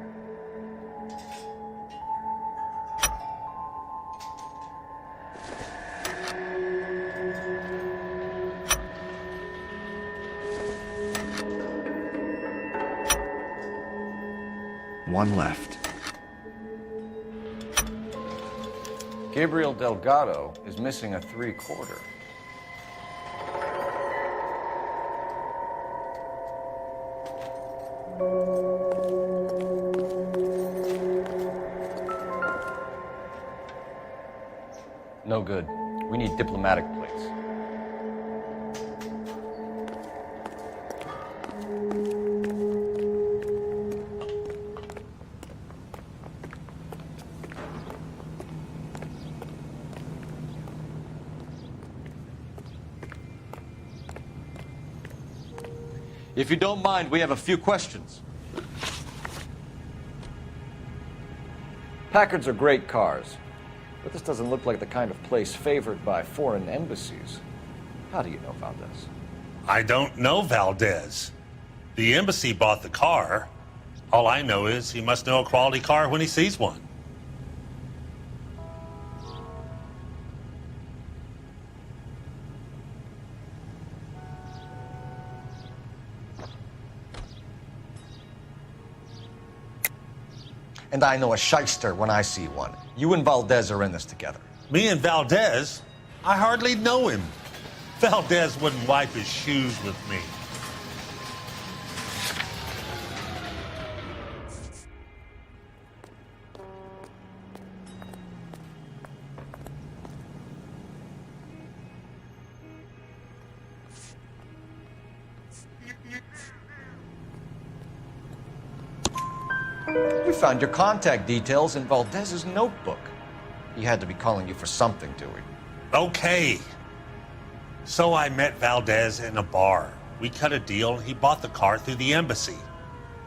One left. Gabriel Delgado is missing a 3/4. No good. We need diplomatic plates. If you don't mind, we have a few questions. Packards are great cars, but this doesn't look like the kind of place favored by foreign embassies. How do you know Valdez? I don't know Valdez. The embassy bought the car. All I know is he must know a quality car when he sees one. And I know a shyster when I see one. You and Valdez are in this together. Me and Valdez? I hardly know him. Valdez wouldn't wipe his shoes with me. We found your contact details in Valdez's notebook. He had to be calling you for something, Dewey. Okay. So I met Valdez in a bar. We cut a deal, and he bought the car through the embassy.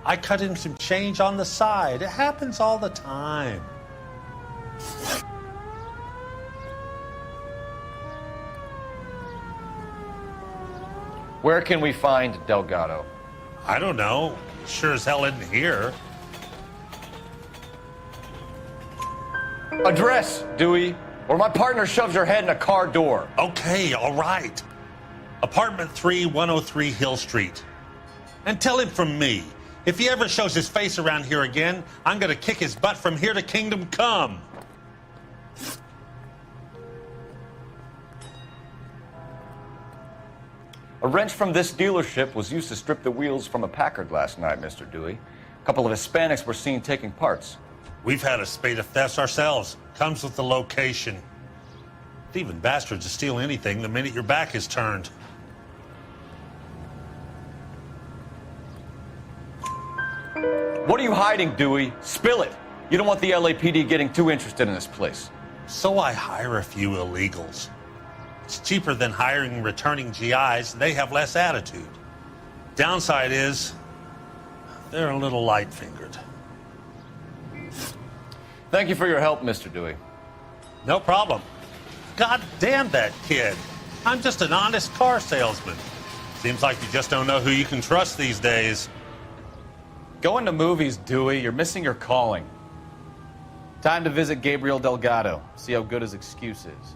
I cut him some change on the side. It happens all the time. Where can we find Delgado? I don't know. Sure as hell isn't here. Address, Dewey, or my partner shoves your head in a car door. Okay, all right. Apartment 3, 103 Hill Street. And tell him from me, if he ever shows his face around here again, I'm gonna kick his butt from here to Kingdom Come. A wrench from this dealership was used to strip the wheels from a Packard last night, Mr. Dewey. A couple of Hispanics were seen taking parts. We've had a spate of thefts ourselves. Comes with the location. Thieving bastards will steal anything the minute your back is turned. What are you hiding, Dewey? Spill it. You don't want the LAPD getting too interested in this place. So I hire a few illegals. It's cheaper than hiring returning GIs. They have less attitude. Downside is, they're a little light-fingered. Thank you for your help, Mr. Dewey. No problem. God damn that kid. I'm just an honest car salesman. Seems like you just don't know who you can trust these days. Going to movies, Dewey. You're missing your calling. Time to visit Gabriel Delgado. See how good his excuse is.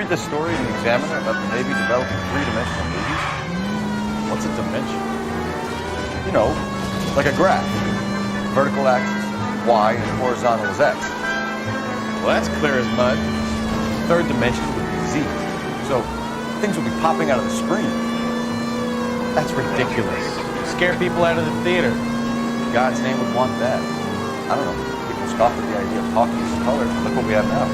The story in the Examiner about the Navy developing three-dimensional movies? What's a dimension? You know, like a graph. Vertical axis, Y, and horizontal is X. Well, that's clear as mud. Third dimension would be Z. So things would be popping out of the screen. That's ridiculous. Scare people out of the theater. God's name would want that. I don't know. People scoff at the idea of talking in color. Look what we have now.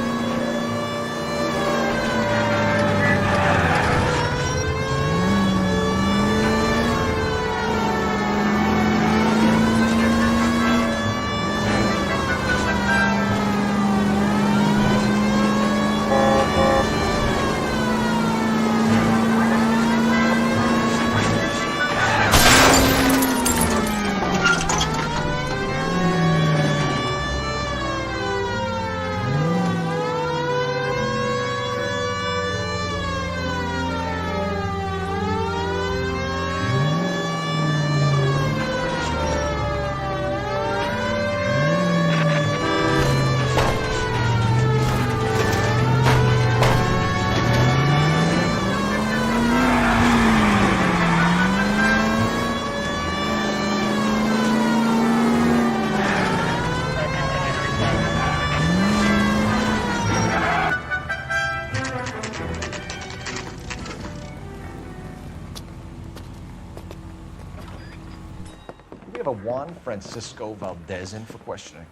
have a Juan Francisco Valdez in for questioning?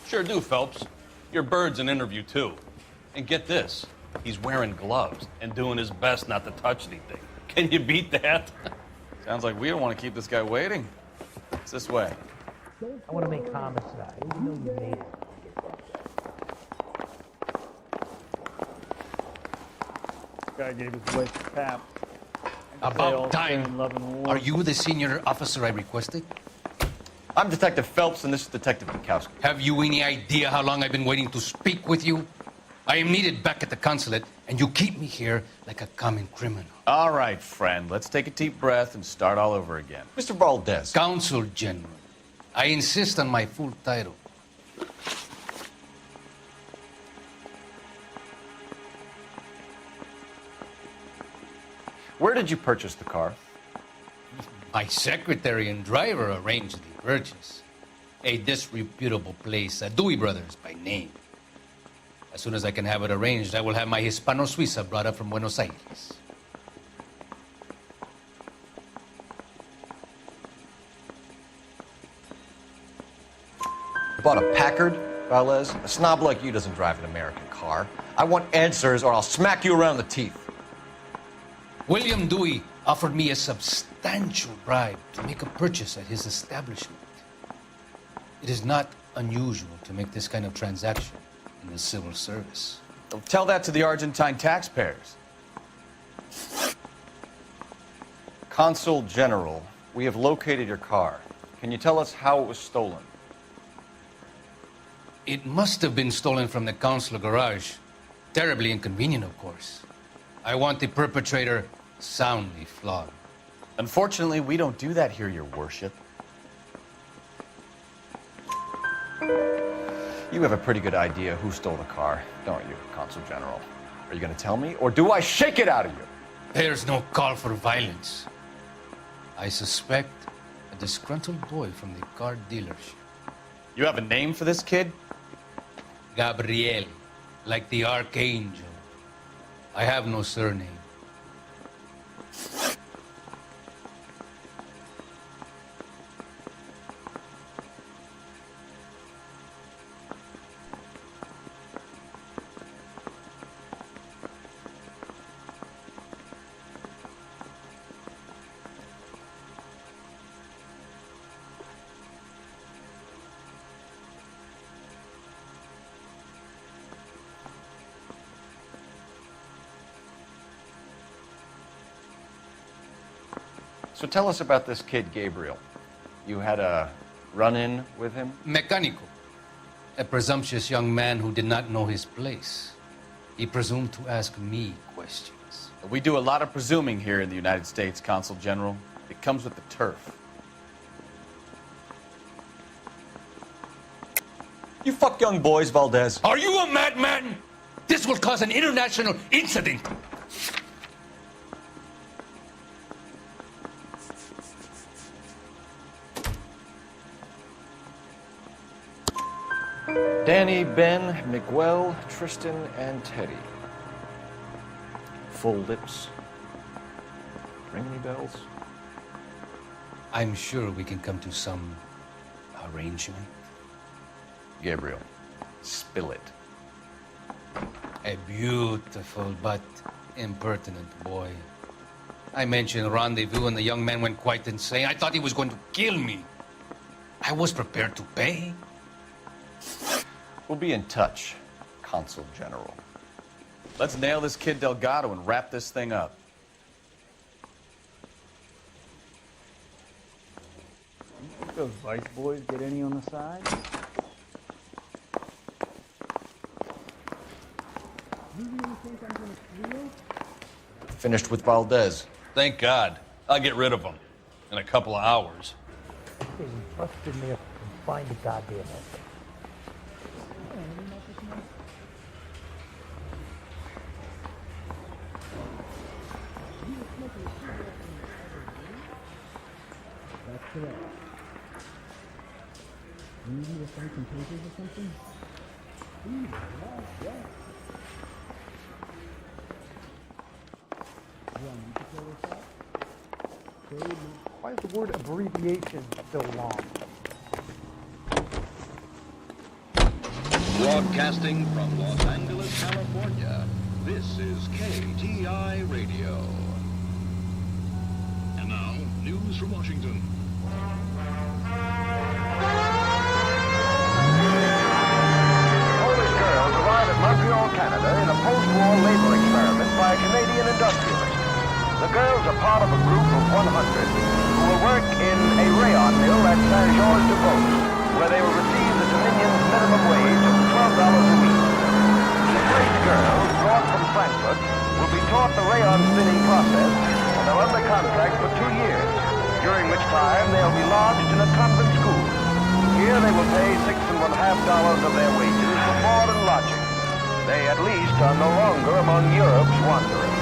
Sure do, Phelps. Your bird's an interview, too. And get this, he's wearing gloves and doing his best not to touch anything. Can you beat that? Sounds like we don't want to keep this guy waiting. It's this way. I want to make homicide, even though you made it. This guy gave his wife a tap. About time. Are you the senior officer I requested? I'm Detective Phelps, and this is Detective Bukowski. Have you any idea how long I've been waiting to speak with you? I am needed back at the consulate, and you keep me here like a common criminal. All right, friend. Let's take a deep breath and start all over again. Mr. Valdez. Consul General. I insist on my full title. Where did you purchase the car? My secretary and driver arranged the purchase. A disreputable place, Dewey Brothers by name. As soon as I can have it arranged, I will have my Hispano Suiza brought up from Buenos Aires. You bought a Packard, Valdez? A snob like you doesn't drive an American car. I want answers or I'll smack you around the teeth. William Dewey offered me a substantial bribe to make a purchase at his establishment. It is not unusual to make this kind of transaction in the civil service. Well, tell that to the Argentine taxpayers. Consul General, we have located your car. Can you tell us how it was stolen? It must have been stolen from the consular garage. Terribly inconvenient, of course. I want the perpetrator soundly flogged. Unfortunately, we don't do that here, Your Worship. You have a pretty good idea who stole the car, don't you, Consul General? Are you going to tell me, or do I shake it out of you? There's no call for violence. I suspect a disgruntled boy from the car dealership. You have a name for this kid? Gabriel, like the archangel. I have no surname. So tell us about this kid, Gabriel. You had a run-in with him? Mecánico. A presumptuous young man who did not know his place. He presumed to ask me questions. We do a lot of presuming here in the United States, Consul General. It comes with the turf. You fuck young boys, Valdez. Are you a madman? This will cause an international incident. Danny, Ben, Miguel, Tristan, and Teddy. Full lips. Ring any bells? I'm sure we can come to some arrangement. Gabriel, spill it. A beautiful but impertinent boy. I mentioned rendezvous and the young man went quite insane. I thought he was going to kill me. I was prepared to pay. We'll be in touch, Consul General. Let's nail this kid Delgado and wrap this thing up. You think those Vice boys get any on the side? You really think I'm gonna squeal? Finished with Valdez. Thank God. I'll get rid of him in a couple of hours. They busted me up and find the goddamn thing. That's correct. You need me to sign some papers or something? Yeah. Why is the word abbreviation so long? Broadcasting from Los Angeles, California, this is KTI Radio. And now, news from Washington. Polish girls arrive at Montreal, Canada in a post-war labor experiment by a Canadian industrialist. The girls are part of a group of 100 who will work in a rayon mill at Saint-Georges-de-Beauce, where they will receive the Dominion's minimum wage of $12 a week. Displaced girls brought from Frankfurt will be taught the rayon spinning process, and they're under contract for 2 years, during which time they'll be lodged in a convent school. Here they will pay $6.50 of their wages for board and lodging. They at least are no longer among Europe's wanderers.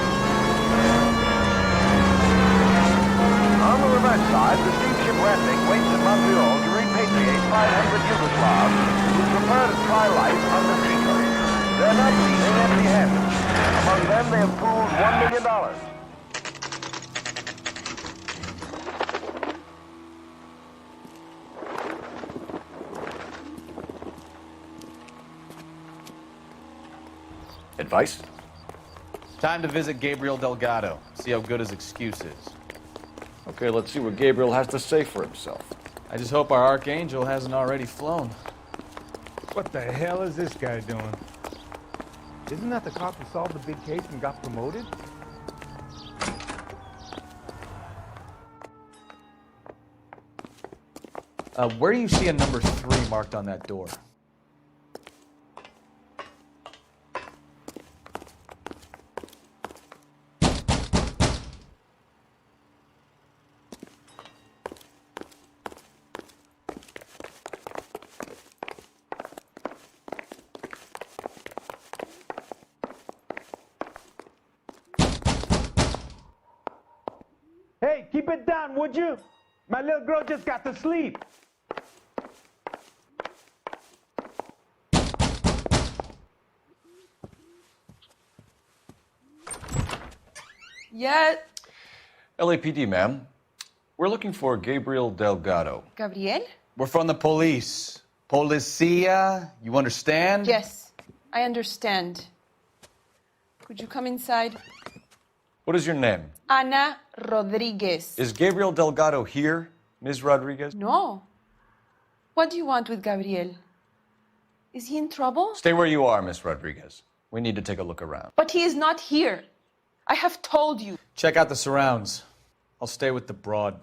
On the reverse side, the steamship Ratnik waits at Montreal to repatriate 500 Yugoslavs who prefer to try life under Tito. They're not leaving empty-handed. Among them, they have pooled $1 million. Advice? Time to visit Gabriel Delgado. See how good his excuse is. Okay, let's see what Gabriel has to say for himself. I just hope our Archangel hasn't already flown. What the hell is this guy doing? Isn't that the cop who solved the big case and got promoted? Where do you see a number 3 marked on that door? Hey, keep it down, would you? My little girl just got to sleep. Yeah. LAPD, ma'am. We're looking for Gabriel Delgado. Gabriel? We're from the police. Policia, you understand? Yes, I understand. Could you come inside? What is your name? Ana Rodriguez. Is Gabriel Delgado here, Ms. Rodriguez? No. What do you want with Gabriel? Is he in trouble? Stay where you are, Ms. Rodriguez. We need to take a look around. But he is not here. I have told you. Check out the surrounds. I'll stay with the broad.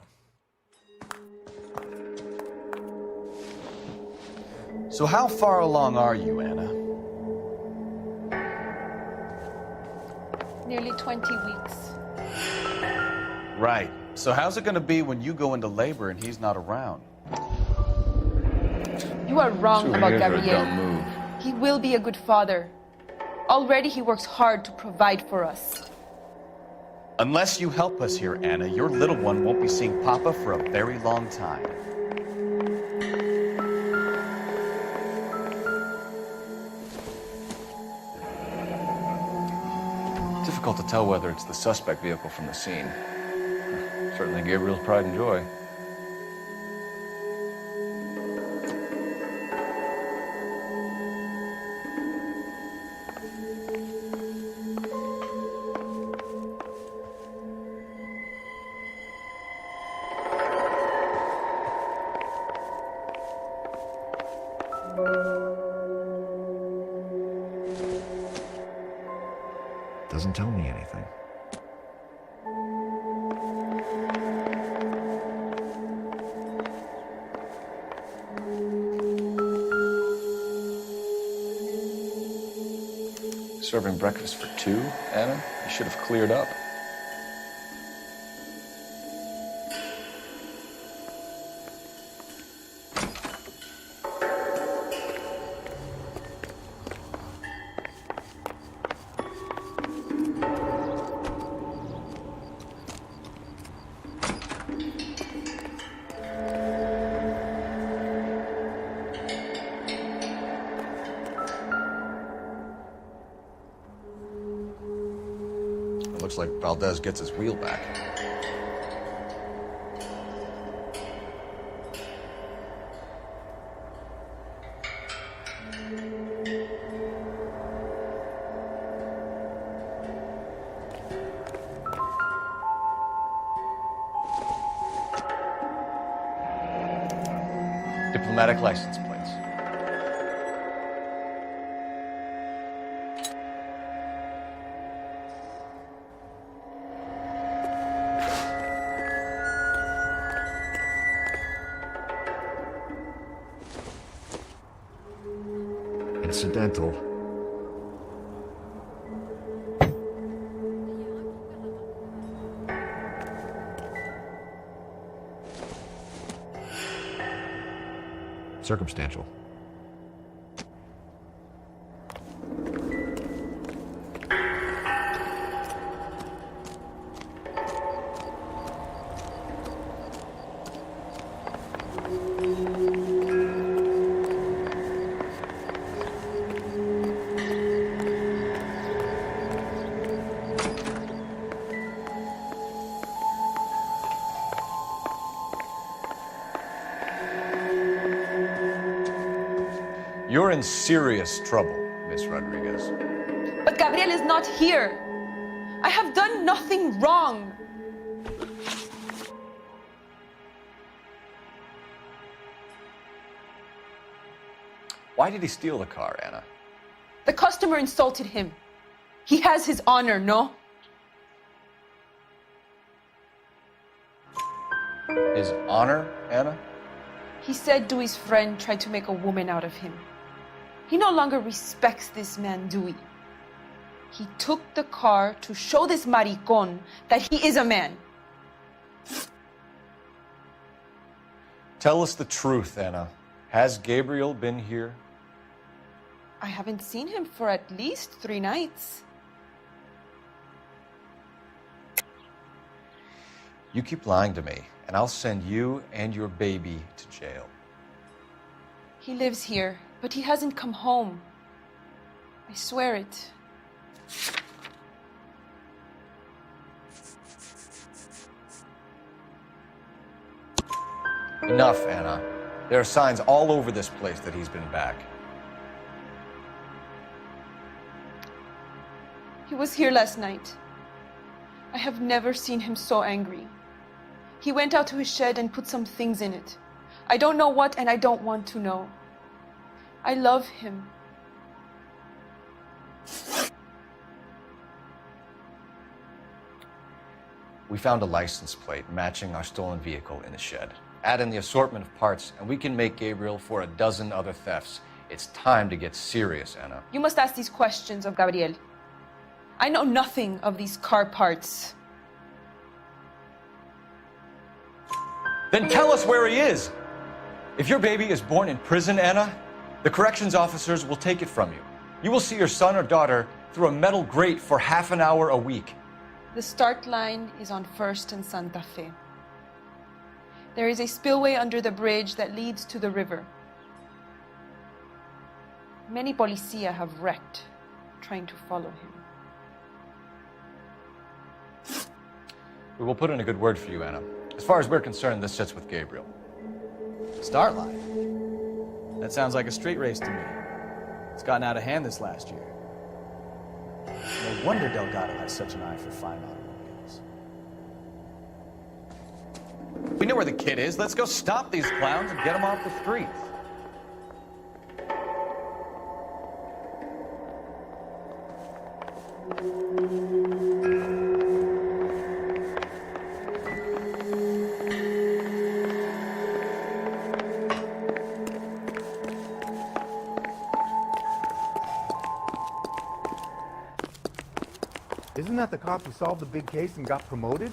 So how far along are you, Anna? Nearly 20 weeks. Right. So how's it going to be when you go into labor and he's not around? You are wrong about Don't Gabriel. move. He will be a good father. Already he works hard to provide for us. Unless you help us here, Anna, your little one won't be seeing Papa for a very long time. Difficult to tell whether it's the suspect vehicle from the scene. Certainly Gabriel's pride and joy. Doesn't tell me anything. Serving breakfast for 2, Anna? You should have cleared up. It looks like Valdez gets his wheel back. Diplomatic license plates. Incidental. Circumstantial. You're in serious trouble, Miss Rodriguez. But Gabriel is not here. I have done nothing wrong. Why did he steal the car, Anna? The customer insulted him. He has his honor, no? His honor, Anna? He said Dewey's friend tried to make a woman out of him. He no longer respects this man, Dewey. He took the car to show this maricón that he is a man. Tell us the truth, Anna. Has Gabriel been here? I haven't seen him for at least 3 nights. You keep lying to me, and I'll send you and your baby to jail. He lives here, but he hasn't come home. I swear it. Enough, Anna. There are signs all over this place that he's been back. He was here last night. I have never seen him so angry. He went out to his shed and put some things in it. I don't know what, and I don't want to know. I love him. We found a license plate matching our stolen vehicle in the shed. Add in the assortment of parts, and we can make Gabriel for a dozen other thefts. It's time to get serious, Anna. You must ask these questions of Gabriel. I know nothing of these car parts. Then tell us where he is! If your baby is born in prison, Anna, the corrections officers will take it from you. You will see your son or daughter through a metal grate for half an hour a week. The start line is on 1st and Santa Fe. There is a spillway under the bridge that leads to the river. Many policia have wrecked trying to follow him. We will put in a good word for you, Anna. As far as we're concerned, this sits with Gabriel. Start line? That sounds like a street race to me. It's gotten out of hand this last year. No wonder Delgado has such an eye for fine automobiles. We know where the kid is. Let's go stop these clowns and get them off the streets. Isn't that the cop who solved the big case and got promoted?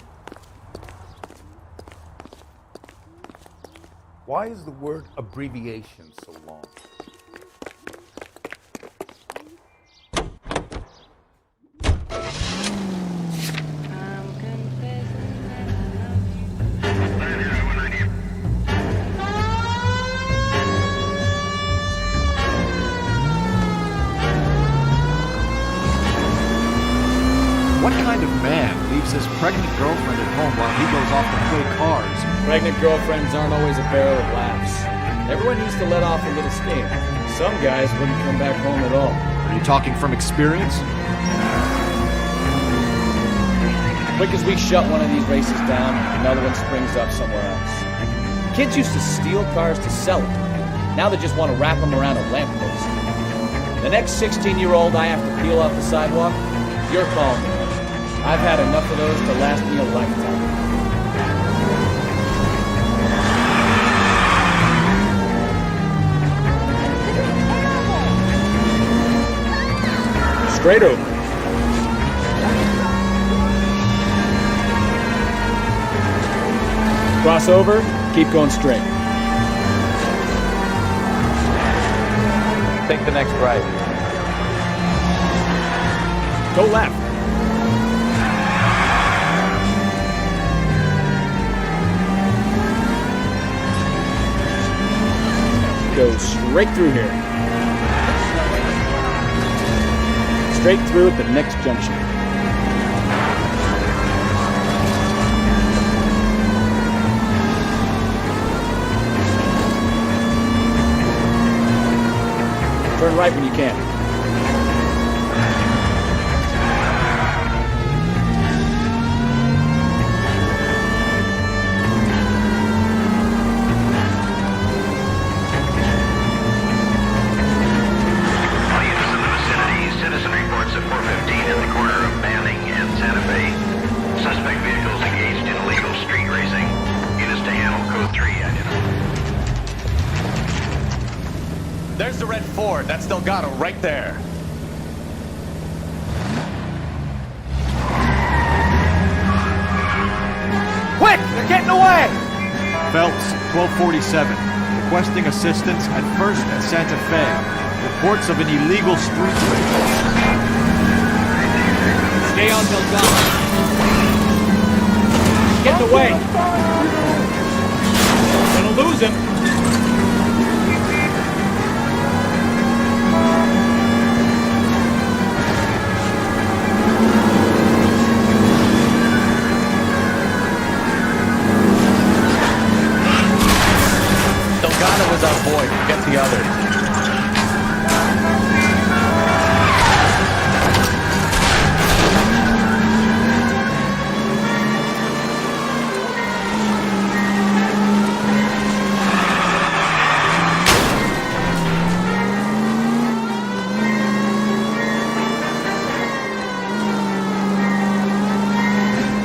Why is the word abbreviation so long? What kind of man leaves his pregnant girlfriend at home while he goes off to play cards? Pregnant girlfriends aren't always a barrel of laughs. Everyone needs to let off a little steam. Some guys wouldn't come back home at all. Are you talking from experience? Quick as we shut one of these races down, another one springs up somewhere else. Kids used to steal cars to sell them. Now they just want to wrap them around a lamppost. The next 16-year-old I have to peel off the sidewalk, you're calling me. I've had enough of those to last me a lifetime. Straight over. Cross over, keep going straight. Take the next right. Go left. Go straight through here. Straight through at the next junction. Turn right when you can. Citizen reports at 415 in the corner of Banning and Santa Fe. Suspect vehicles engaged in illegal street racing. Units to handle code 3 identified. There's the red Ford. That's Delgado right there. Quick! They're getting away! Phelps, 1247. Requesting assistance at 1st and Santa Fe. Reports of an illegal street race. Stay on Delgado. Get in the way. Gonna lose him. Delgado was our boy. Forget the others.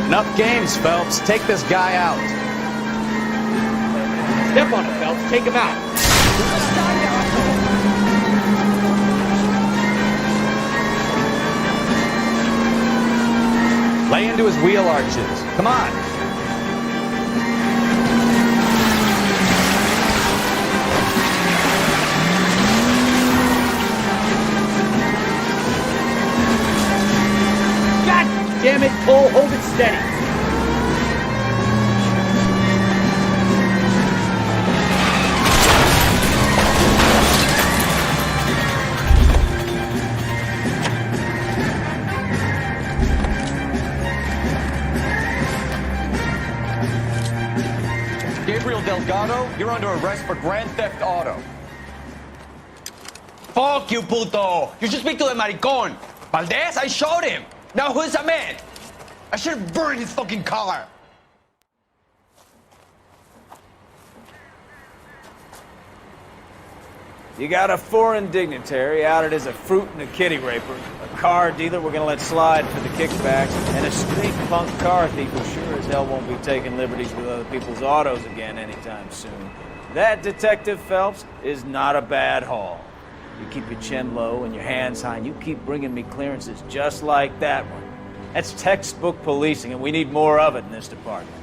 Enough games, Phelps. Take this guy out. Step on it, Phelps. Take him out. Lay into his wheel arches. Come on. God damn it, Cole. Hold it steady. Gabriel Delgado, you're under arrest for Grand Theft Auto. Fuck you, puto! You should speak to the maricón. Valdez, I showed him. Now who's a man? I should have burned his fucking car. You got a foreign dignitary outed as a fruit and a kitty raper, a car dealer we're gonna let slide for the kickbacks, and a street punk car thief who sure as hell won't be taking liberties with other people's autos again anytime soon. That, Detective Phelps, is not a bad haul. You keep your chin low and your hands high, and you keep bringing me clearances just like that one. That's textbook policing, and we need more of it in this department.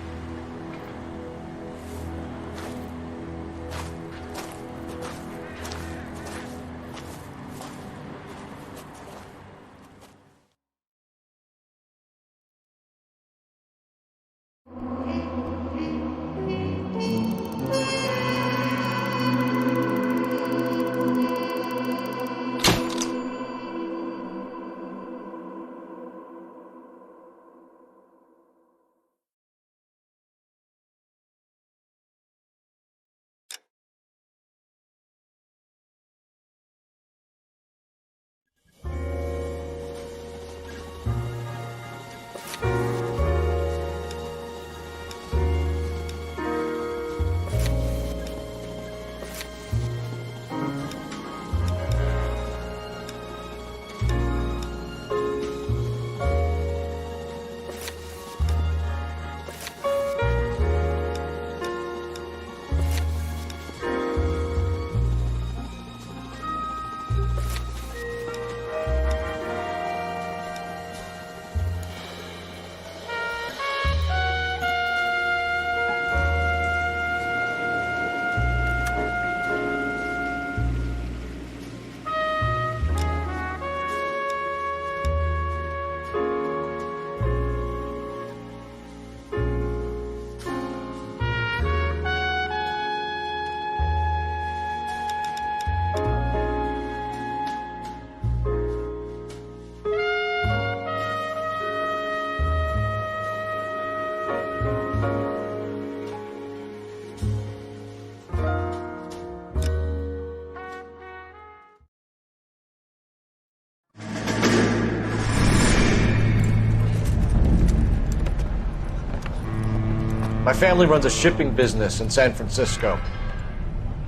My family runs a shipping business in San Francisco.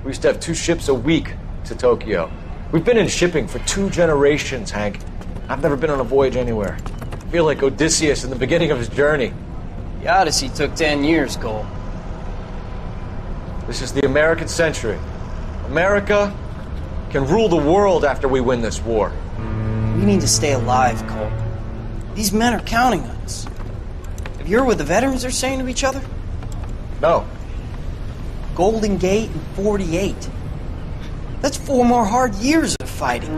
We used to have 2 ships a week to Tokyo. We've been in shipping for 2 generations, Hank. I've never been on a voyage anywhere. I feel like Odysseus in the beginning of his journey. The Odyssey took 10 years, Cole. This is the American century. America can rule the world after we win this war. We need to stay alive, Cole. These men are counting on us. Have you heard what the veterans are saying to each other? No. Golden Gate and 48. That's 4 more hard years of fighting.